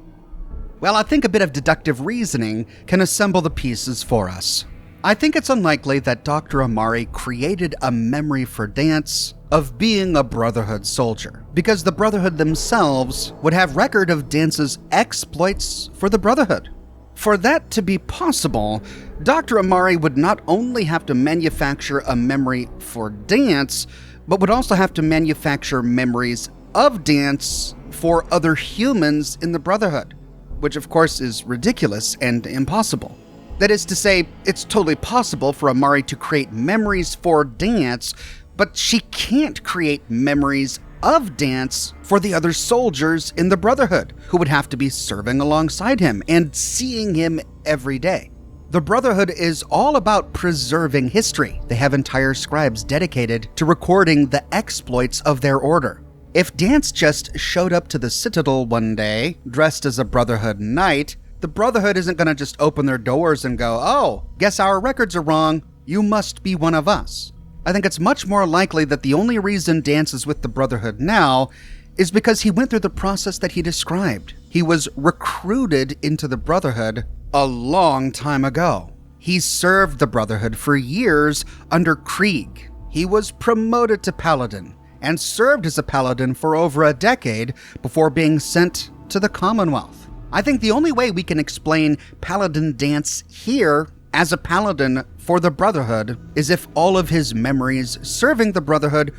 Well, I think a bit of deductive reasoning can assemble the pieces for us. I think it's unlikely that Dr. Amari created a memory for Danse of being a Brotherhood soldier, because the Brotherhood themselves would have record of Dance's exploits for the Brotherhood. For that to be possible, Dr. Amari would not only have to manufacture a memory for Danse, but would also have to manufacture memories of Danse for other humans in the Brotherhood, which of course is ridiculous and impossible. That is to say, it's totally possible for Amari to create memories for Danse, but she can't create memories of Danse for the other soldiers in the Brotherhood, who would have to be serving alongside him and seeing him every day. The Brotherhood is all about preserving history. They have entire scribes dedicated to recording the exploits of their order. If Danse just showed up to the Citadel one day, dressed as a Brotherhood knight, the Brotherhood isn't going to just open their doors and go, "Oh, guess our records are wrong. You must be one of us." I think it's much more likely that the only reason Danse is with the Brotherhood now is because he went through the process that he described. He was recruited into the Brotherhood a long time ago. He served the Brotherhood for years under Krieg. He was promoted to Paladin and served as a Paladin for over a decade before being sent to the Commonwealth. I think the only way we can explain Paladin Danse here as a Paladin for the Brotherhood is if all of his memories serving the Brotherhood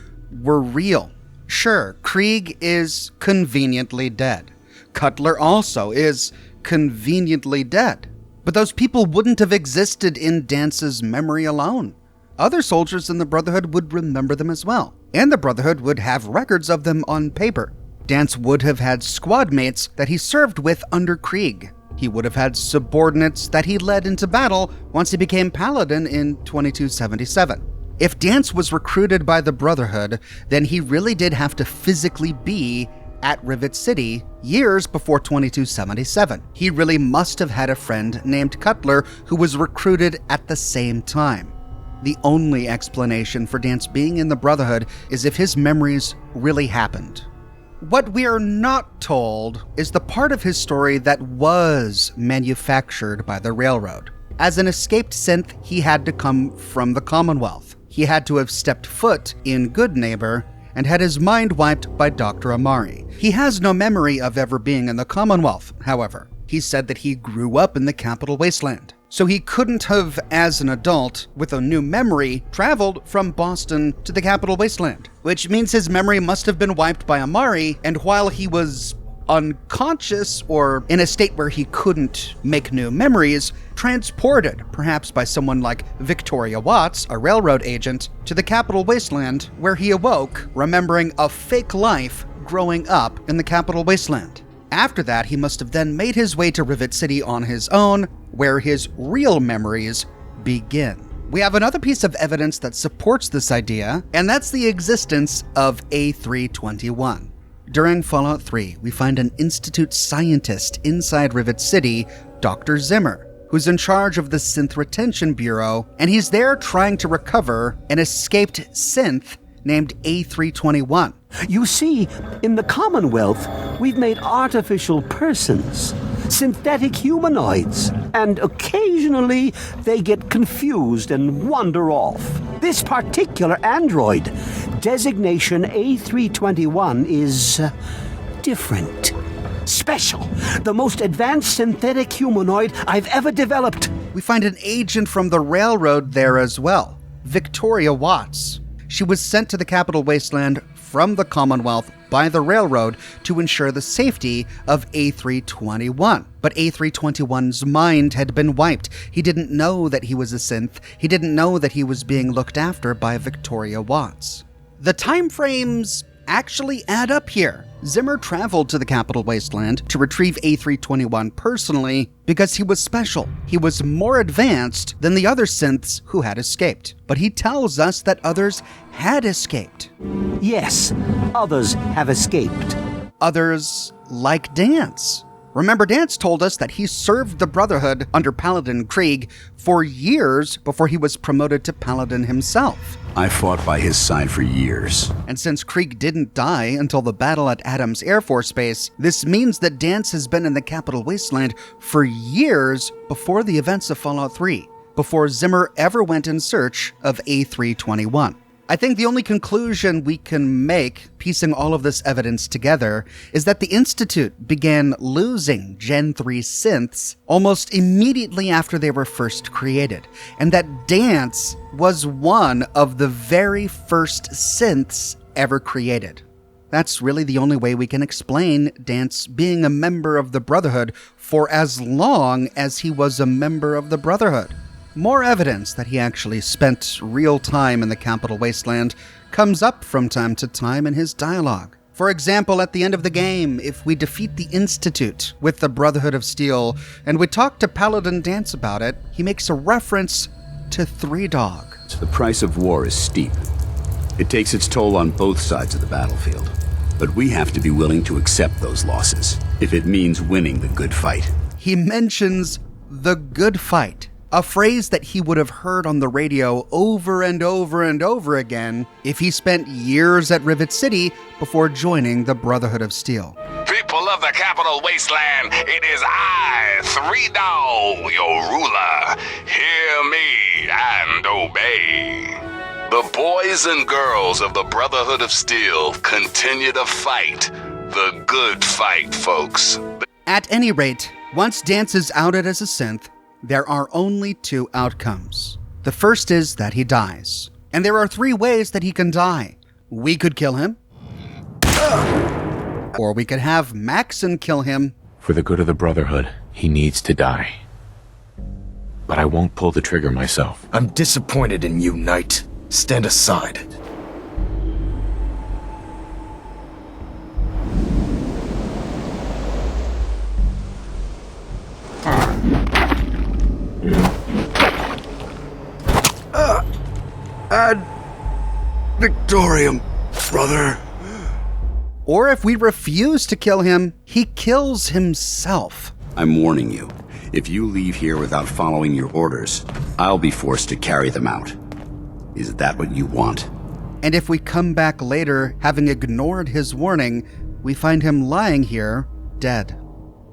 were real. Sure, Krieg is conveniently dead. Cutler also is conveniently dead. But those people wouldn't have existed in Dance's memory alone. Other soldiers in the Brotherhood would remember them as well, and the Brotherhood would have records of them on paper. Danse would have had squad mates that he served with under Krieg. He would have had subordinates that he led into battle once he became Paladin in 2277. If Danse was recruited by the Brotherhood, then he really did have to physically be at Rivet City years before 2277. He really must have had a friend named Cutler who was recruited at the same time. The only explanation for Danse being in the Brotherhood is if his memories really happened. What we are not told is the part of his story that was manufactured by the Railroad. As an escaped synth, he had to come from the Commonwealth. He had to have stepped foot in Goodneighbor and had his mind wiped by Dr. Amari. He has no memory of ever being in the Commonwealth, however. He said that he grew up in the capital wasteland. So he couldn't have, as an adult with a new memory, traveled from Boston to the capital wasteland, which means his memory must have been wiped by Amari, and while he was unconscious or in a state where he couldn't make new memories, transported, perhaps by someone like Victoria Watts, a railroad agent, to the capital wasteland, where he awoke, remembering a fake life growing up in the capital wasteland. After that, he must have then made his way to Rivet City on his own, where his real memories begin. We have another piece of evidence that supports this idea, and that's the existence of A321. During Fallout 3, we find an Institute scientist inside Rivet City, Dr. Zimmer, who's in charge of the Synth Retention Bureau, and he's there trying to recover an escaped synth named A321. You see, in the Commonwealth, we've made artificial persons, synthetic humanoids, and occasionally they get confused and wander off. This particular android, designation A321, is different. Special. The most advanced synthetic humanoid I've ever developed. We find an agent from the Railroad there as well, Victoria Watts. She was sent to the capital wasteland from the Commonwealth by the Railroad to ensure the safety of A321. But A321's mind had been wiped. He didn't know that he was a synth. He didn't know that he was being looked after by Victoria Watts. The time frames actually add up here. Zimmer traveled to the capital wasteland to retrieve A321 personally because he was special. He was more advanced than the other synths who had escaped. But he tells us that others had escaped. Yes, others have escaped. Others like Danse. Remember, Danse told us that he served the Brotherhood under Paladin Krieg for years before he was promoted to Paladin himself. I fought by his side for years. And since Krieg didn't die until the battle at Adams Air Force Base, this means that Danse has been in the capital wasteland for years before the events of Fallout 3, before Zimmer ever went in search of A321. I think the only conclusion we can make, piecing all of this evidence together, is that the Institute began losing Gen 3 synths almost immediately after they were first created, and that Danse was one of the very first synths ever created. That's really the only way we can explain Danse being a member of the Brotherhood for as long as he was a member of the Brotherhood. More evidence that he actually spent real time in the capital wasteland comes up from time to time in his dialogue. For example, at the end of the game, if we defeat the Institute with the Brotherhood of Steel, and we talk to Paladin Danse about it, he makes a reference to Three Dog. The price of war is steep. It takes its toll on both sides of the battlefield. But we have to be willing to accept those losses, if it means winning the good fight. He mentions the good fight, a phrase that he would have heard on the radio over and over and over again if he spent years at Rivet City before joining the Brotherhood of Steel. People of the capital wasteland, it is I, Three Dog, your ruler. Hear me and obey. The boys and girls of the Brotherhood of Steel continue to fight. The good fight, folks. At any rate, once Danse is outed as a synth, there are only two outcomes. The first is that he dies. And there are three ways that he can die. We could kill him. Or we could have Maxon kill him. For the good of the Brotherhood, he needs to die. But I won't pull the trigger myself. I'm disappointed in you, Knight. Stand aside. Ad Victorium, brother. Or if we refuse to kill him, he kills himself. I'm warning you. If you leave here without following your orders, I'll be forced to carry them out. Is that what you want? And if we come back later, having ignored his warning, we find him lying here, dead.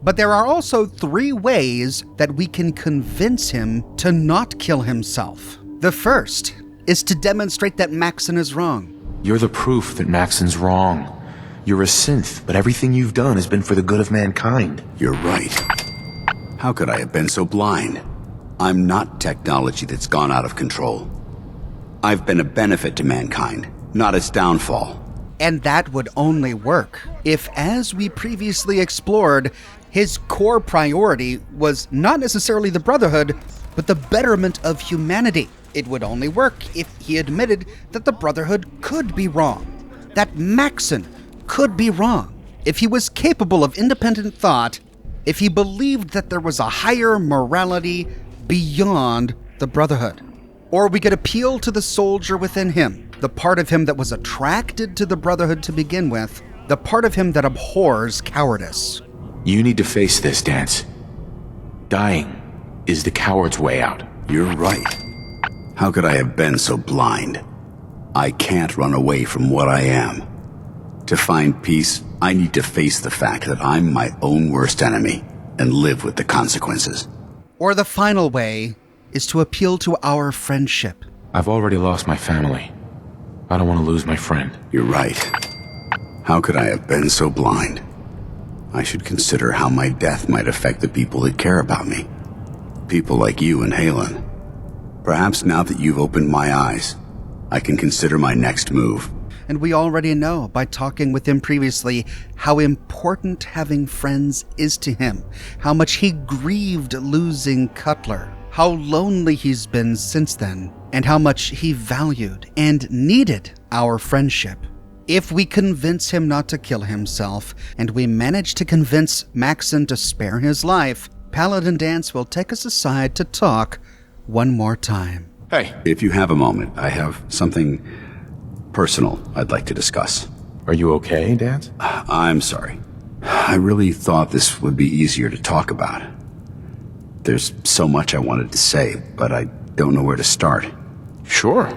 But there are also three ways that we can convince him to not kill himself. The first is to demonstrate that Maxon is wrong. You're the proof that Maxon's wrong. You're a synth, but everything you've done has been for the good of mankind. You're right. How could I have been so blind? I'm not technology that's gone out of control. I've been a benefit to mankind, not its downfall. And that would only work if, as we previously explored, his core priority was not necessarily the Brotherhood, but the betterment of humanity. It would only work if he admitted that the Brotherhood could be wrong, that Maxon could be wrong, if he was capable of independent thought, if he believed that there was a higher morality beyond the Brotherhood. Or we could appeal to the soldier within him, the part of him that was attracted to the Brotherhood to begin with, the part of him that abhors cowardice. You need to face this, Danse. Dying is the coward's way out. You're right. How could I have been so blind? I can't run away from what I am. To find peace, I need to face the fact that I'm my own worst enemy and live with the consequences. Or the final way is to appeal to our friendship. I've already lost my family. I don't want to lose my friend. You're right. How could I have been so blind? I should consider how my death might affect the people that care about me. People like you and Haylen. Perhaps now that you've opened my eyes, I can consider my next move. And we already know by talking with him previously how important having friends is to him, how much he grieved losing Cutler, how lonely he's been since then, and how much he valued and needed our friendship. If we convince him not to kill himself, and we manage to convince Maxon to spare his life, Paladin Danse will take us aside to talk one more time. Hey. If you have a moment, I have something personal I'd like to discuss. Are you okay, Danse? I'm sorry. I really thought this would be easier to talk about. There's so much I wanted to say, but I don't know where to start. Sure.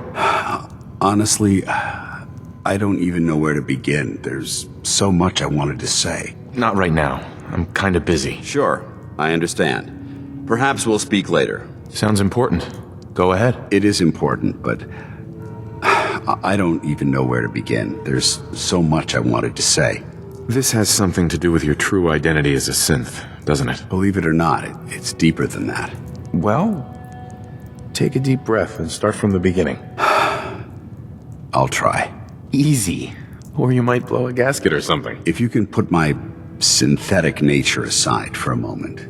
Honestly, I don't even know where to begin. There's so much I wanted to say. Not right now. I'm kind of busy. Sure, I understand. Perhaps we'll speak later. Sounds important. Go ahead. It is important, but I don't even know where to begin. There's so much I wanted to say. This has something to do with your true identity as a synth, doesn't it? Believe it or not, it's deeper than that. Well, take a deep breath and start from the beginning. I'll try. Easy. Or you might blow a gasket or something. If you can put my synthetic nature aside for a moment,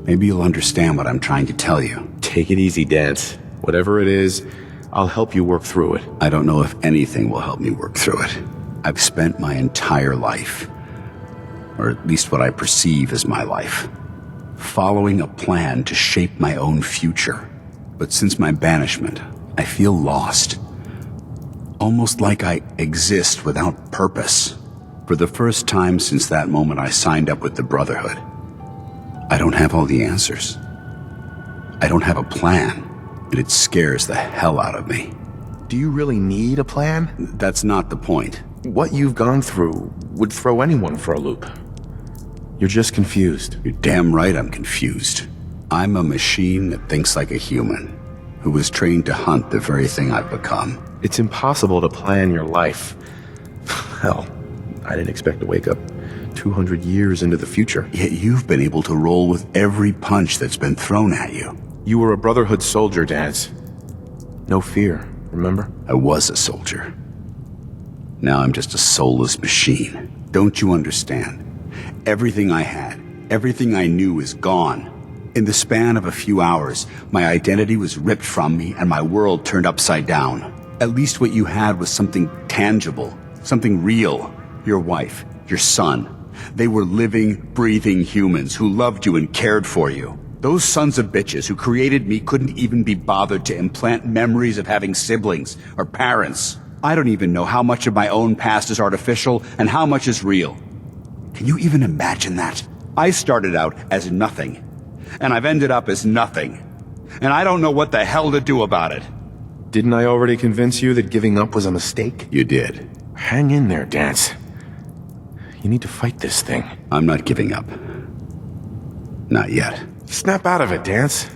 maybe you'll understand what I'm trying to tell you. Take it easy, Danse. Whatever it is, I'll help you work through it. I don't know if anything will help me work through it. I've spent my entire life, or at least what I perceive as my life, following a plan to shape my own future. But since my banishment, I feel lost. Almost like I exist without purpose. For the first time since that moment I signed up with the Brotherhood, I don't have all the answers. I don't have a plan, and it scares the hell out of me. Do you really need a plan? That's not the point. What you've gone through would throw anyone for a loop. You're just confused. You're damn right I'm confused. I'm a machine that thinks like a human, who was trained to hunt the very thing I've become. It's impossible to plan your life. Hell, I didn't expect to wake up 200 years into the future. Yet you've been able to roll with every punch that's been thrown at you. You were a Brotherhood soldier, Danse. No fear, remember? I was a soldier. Now I'm just a soulless machine. Don't you understand? Everything I had, everything I knew is gone. In the span of a few hours, my identity was ripped from me and my world turned upside down. At least what you had was something tangible, something real. Your wife, your son. They were living, breathing humans who loved you and cared for you. Those sons of bitches who created me couldn't even be bothered to implant memories of having siblings or parents. I don't even know how much of my own past is artificial and how much is real. Can you even imagine that? I started out as nothing, and I've ended up as nothing. And I don't know what the hell to do about it. Didn't I already convince you that giving up was a mistake? You did. Hang in there, Danse. You need to fight this thing. I'm not giving up. Not yet. Snap out of it, Danse.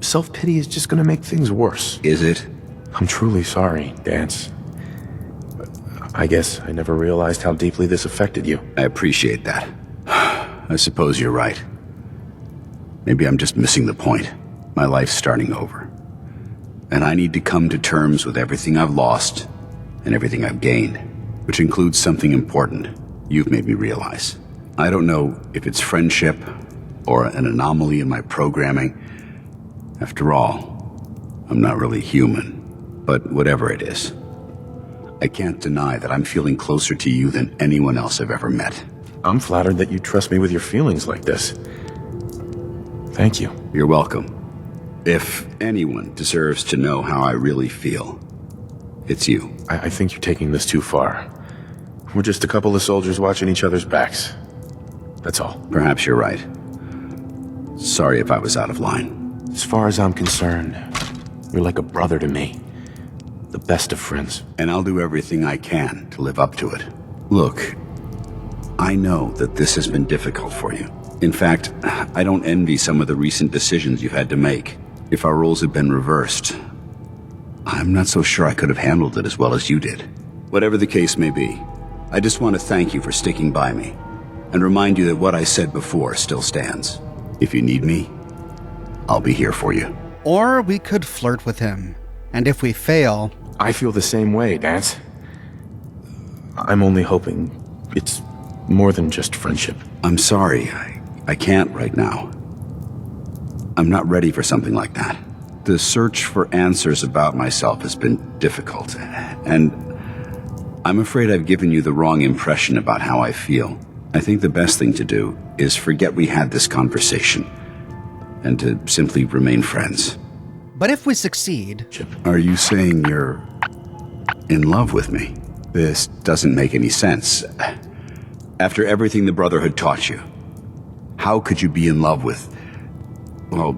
Self-pity is just gonna make things worse. Is it? I'm truly sorry, Danse. I guess I never realized how deeply this affected you. I appreciate that. I suppose you're right. Maybe I'm just missing the point. My life's starting over. And I need to come to terms with everything I've lost and everything I've gained, which includes something important you've made me realize. I don't know if it's friendship or an anomaly in my programming. After all, I'm not really human. But whatever it is, I can't deny that I'm feeling closer to you than anyone else I've ever met. I'm flattered that you trust me with your feelings like this. Thank you. You're welcome. If anyone deserves to know how I really feel, it's you. I think you're taking this too far. We're just a couple of soldiers watching each other's backs. That's all. Perhaps you're right. Sorry if I was out of line. As far as I'm concerned, you're like a brother to me. The best of friends. And I'll do everything I can to live up to it. Look, I know that this has been difficult for you. In fact, I don't envy some of the recent decisions you've had to make. If our roles had been reversed, I'm not so sure I could have handled it as well as you did. Whatever the case may be, I just want to thank you for sticking by me and remind you that what I said before still stands. If you need me, I'll be here for you. Or we could flirt with him, and if we fail... I feel the same way, Danse. I'm only hoping it's more than just friendship. I'm sorry, I can't right now. I'm not ready for something like that. The search for answers about myself has been difficult, and I'm afraid I've given you the wrong impression about how I feel. I think the best thing to do is forget we had this conversation, and to simply remain friends. But if we succeed... Are you saying you're in love with me? This doesn't make any sense. After everything the Brotherhood taught you, how could you be in love with, well,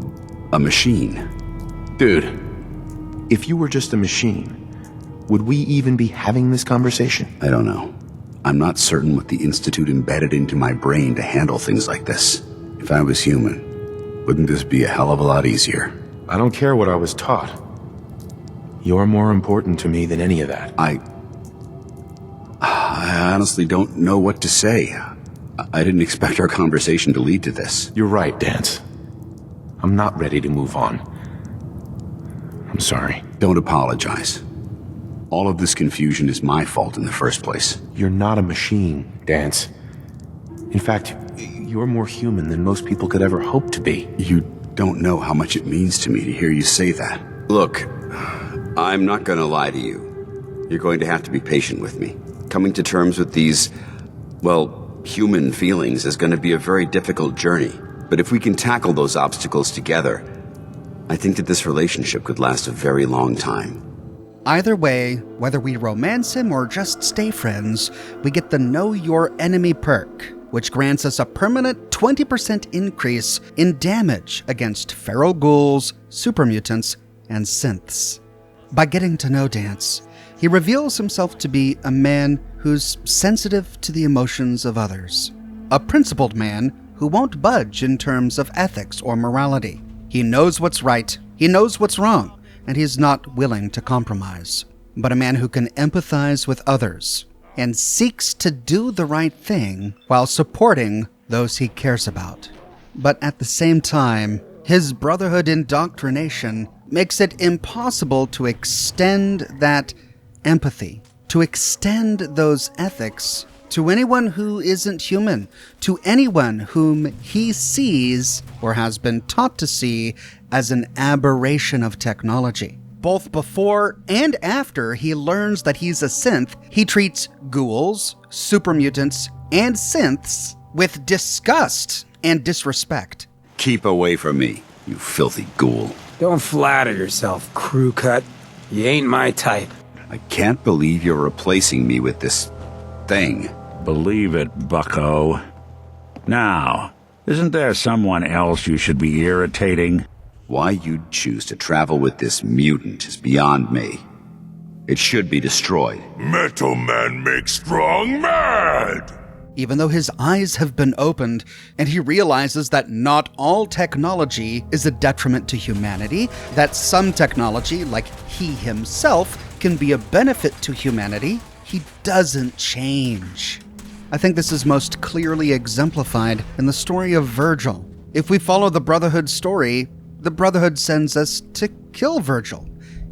a machine? Dude, if you were just a machine, would we even be having this conversation? I don't know. I'm not certain what the Institute embedded into my brain to handle things like this. If I was human, wouldn't this be a hell of a lot easier? I don't care what I was taught. You're more important to me than any of that. I honestly don't know what to say. I didn't expect our conversation to lead to this. You're right, Danse. I'm not ready to move on. I'm sorry. Don't apologize. All of this confusion is my fault in the first place. You're not a machine, Danse. In fact, you're more human than most people could ever hope to be. You don't know how much it means to me to hear you say that. Look, I'm not going to lie to you. You're going to have to be patient with me. Coming to terms with these, well, human feelings is going to be a very difficult journey. But if we can tackle those obstacles together, I think that this relationship could last a very long time. Either way, whether we romance him or just stay friends, we get the Know Your Enemy perk, which grants us a permanent 20% increase in damage against feral ghouls, super mutants, and synths. By getting to know Danse, he reveals himself to be a man who's sensitive to the emotions of others. A principled man who won't budge in terms of ethics or morality. He knows what's right, he knows what's wrong, and he's not willing to compromise. But a man who can empathize with others and seeks to do the right thing while supporting those he cares about. But at the same time, his Brotherhood indoctrination makes it impossible to extend that empathy, to extend those ethics to anyone who isn't human, to anyone whom he sees or has been taught to see as an aberration of technology. Both before and after he learns that he's a synth, he treats ghouls, super mutants, and synths with disgust and disrespect. Keep away from me, you filthy ghoul. Don't flatter yourself, crew cut. You ain't my type. I can't believe you're replacing me with this thing. Believe it, bucko. Now, isn't there someone else you should be irritating? Why you'd choose to travel with this mutant is beyond me. It should be destroyed. Metal Man makes strong mad! Even though his eyes have been opened and he realizes that not all technology is a detriment to humanity, that some technology, like he himself, can be a benefit to humanity, he doesn't change. I think this is most clearly exemplified in the story of Virgil. If we follow the Brotherhood story, the Brotherhood sends us to kill Virgil,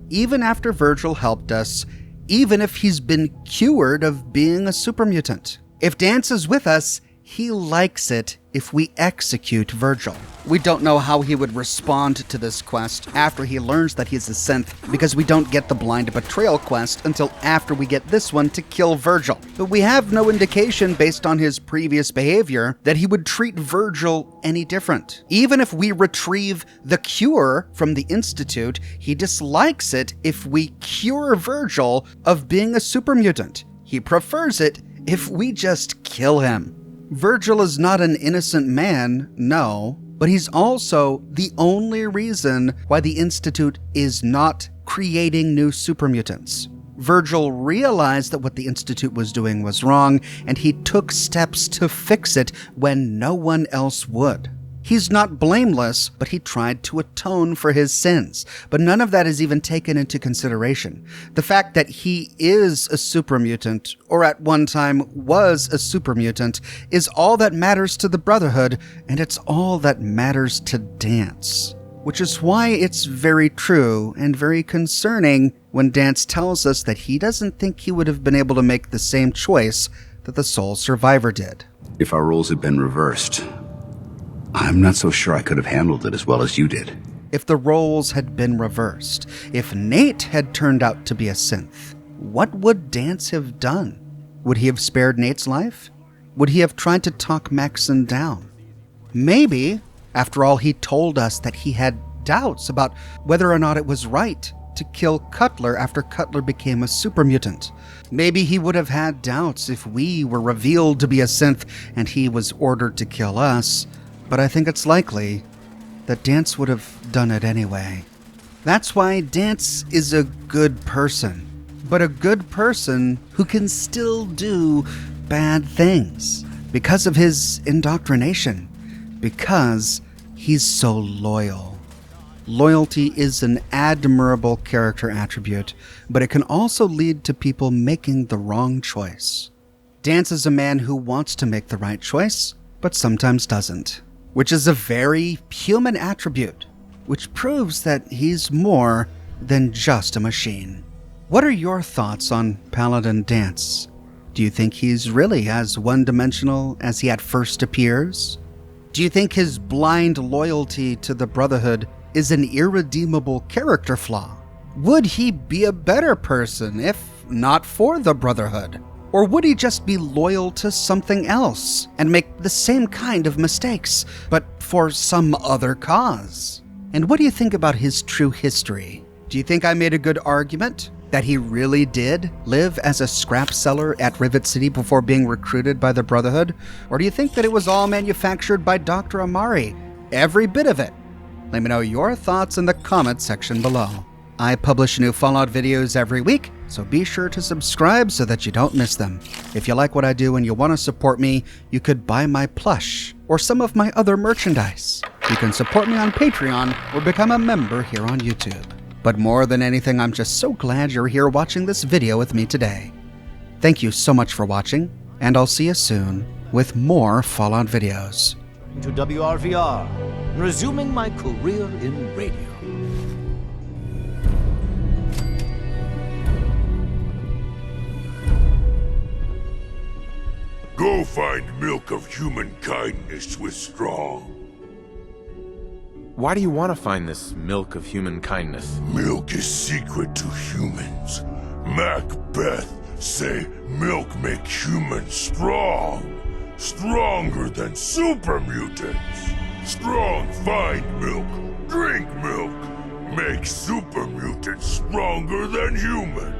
even after Virgil helped us, even if he's been cured of being a super mutant. If Danse is with us, he likes it if we execute Virgil. We don't know how he would respond to this quest after he learns that he's a synth, because we don't get the blind betrayal quest until after we get this one to kill Virgil. But we have no indication based on his previous behavior that he would treat Virgil any different. Even if we retrieve the cure from the Institute, he dislikes it if we cure Virgil of being a super mutant. He prefers it if we just kill him. Virgil is not an innocent man, no, but he's also the only reason why the Institute is not creating new super mutants. Virgil realized that what the Institute was doing was wrong, and he took steps to fix it when no one else would. He's not blameless, but he tried to atone for his sins. But none of that is even taken into consideration. The fact that he is a super mutant, or at one time was a super mutant, is all that matters to the Brotherhood, and it's all that matters to Danse. Which is why it's very true and very concerning when Danse tells us that he doesn't think he would have been able to make the same choice that the sole survivor did. If our roles had been reversed, I'm not so sure I could have handled it as well as you did. If the roles had been reversed, if Nate had turned out to be a synth, what would Danse have done? Would he have spared Nate's life? Would he have tried to talk Maxon down? Maybe. After all, he told us that he had doubts about whether or not it was right to kill Cutler after Cutler became a super mutant. Maybe he would have had doubts if we were revealed to be a synth and he was ordered to kill us, but I think it's likely that Danse would have done it anyway. That's why Danse is a good person, but a good person who can still do bad things because of his indoctrination, because he's so loyal. Loyalty is an admirable character attribute, but it can also lead to people making the wrong choice. Danse is a man who wants to make the right choice, but sometimes doesn't, which is a very human attribute, which proves that he's more than just a machine. What are your thoughts on Paladin Danse? Do you think he's really as one-dimensional as he at first appears? Do you think his blind loyalty to the Brotherhood is an irredeemable character flaw? Would he be a better person if not for the Brotherhood? Or would he just be loyal to something else and make the same kind of mistakes, but for some other cause? And what do you think about his true history? Do you think I made a good argument that he really did live as a scrap seller at Rivet City before being recruited by the Brotherhood? Or do you think that it was all manufactured by Dr. Amari? Every bit of it. Let me know your thoughts in the comments section below. I publish new Fallout videos every week, so be sure to subscribe so that you don't miss them. If you like what I do and you want to support me, you could buy my plush or some of my other merchandise. You can support me on Patreon or become a member here on YouTube. But more than anything, I'm just so glad you're here watching this video with me today. Thank you so much for watching, and I'll see you soon with more Fallout videos. To WRVR, resuming my career in radio. Go find milk of human kindness with Strong. Why do you want to find this milk of human kindness? Milk is secret to humans. Macbeth say milk make humans strong. Stronger than super mutants. Strong find milk, drink milk. Make super mutants stronger than humans.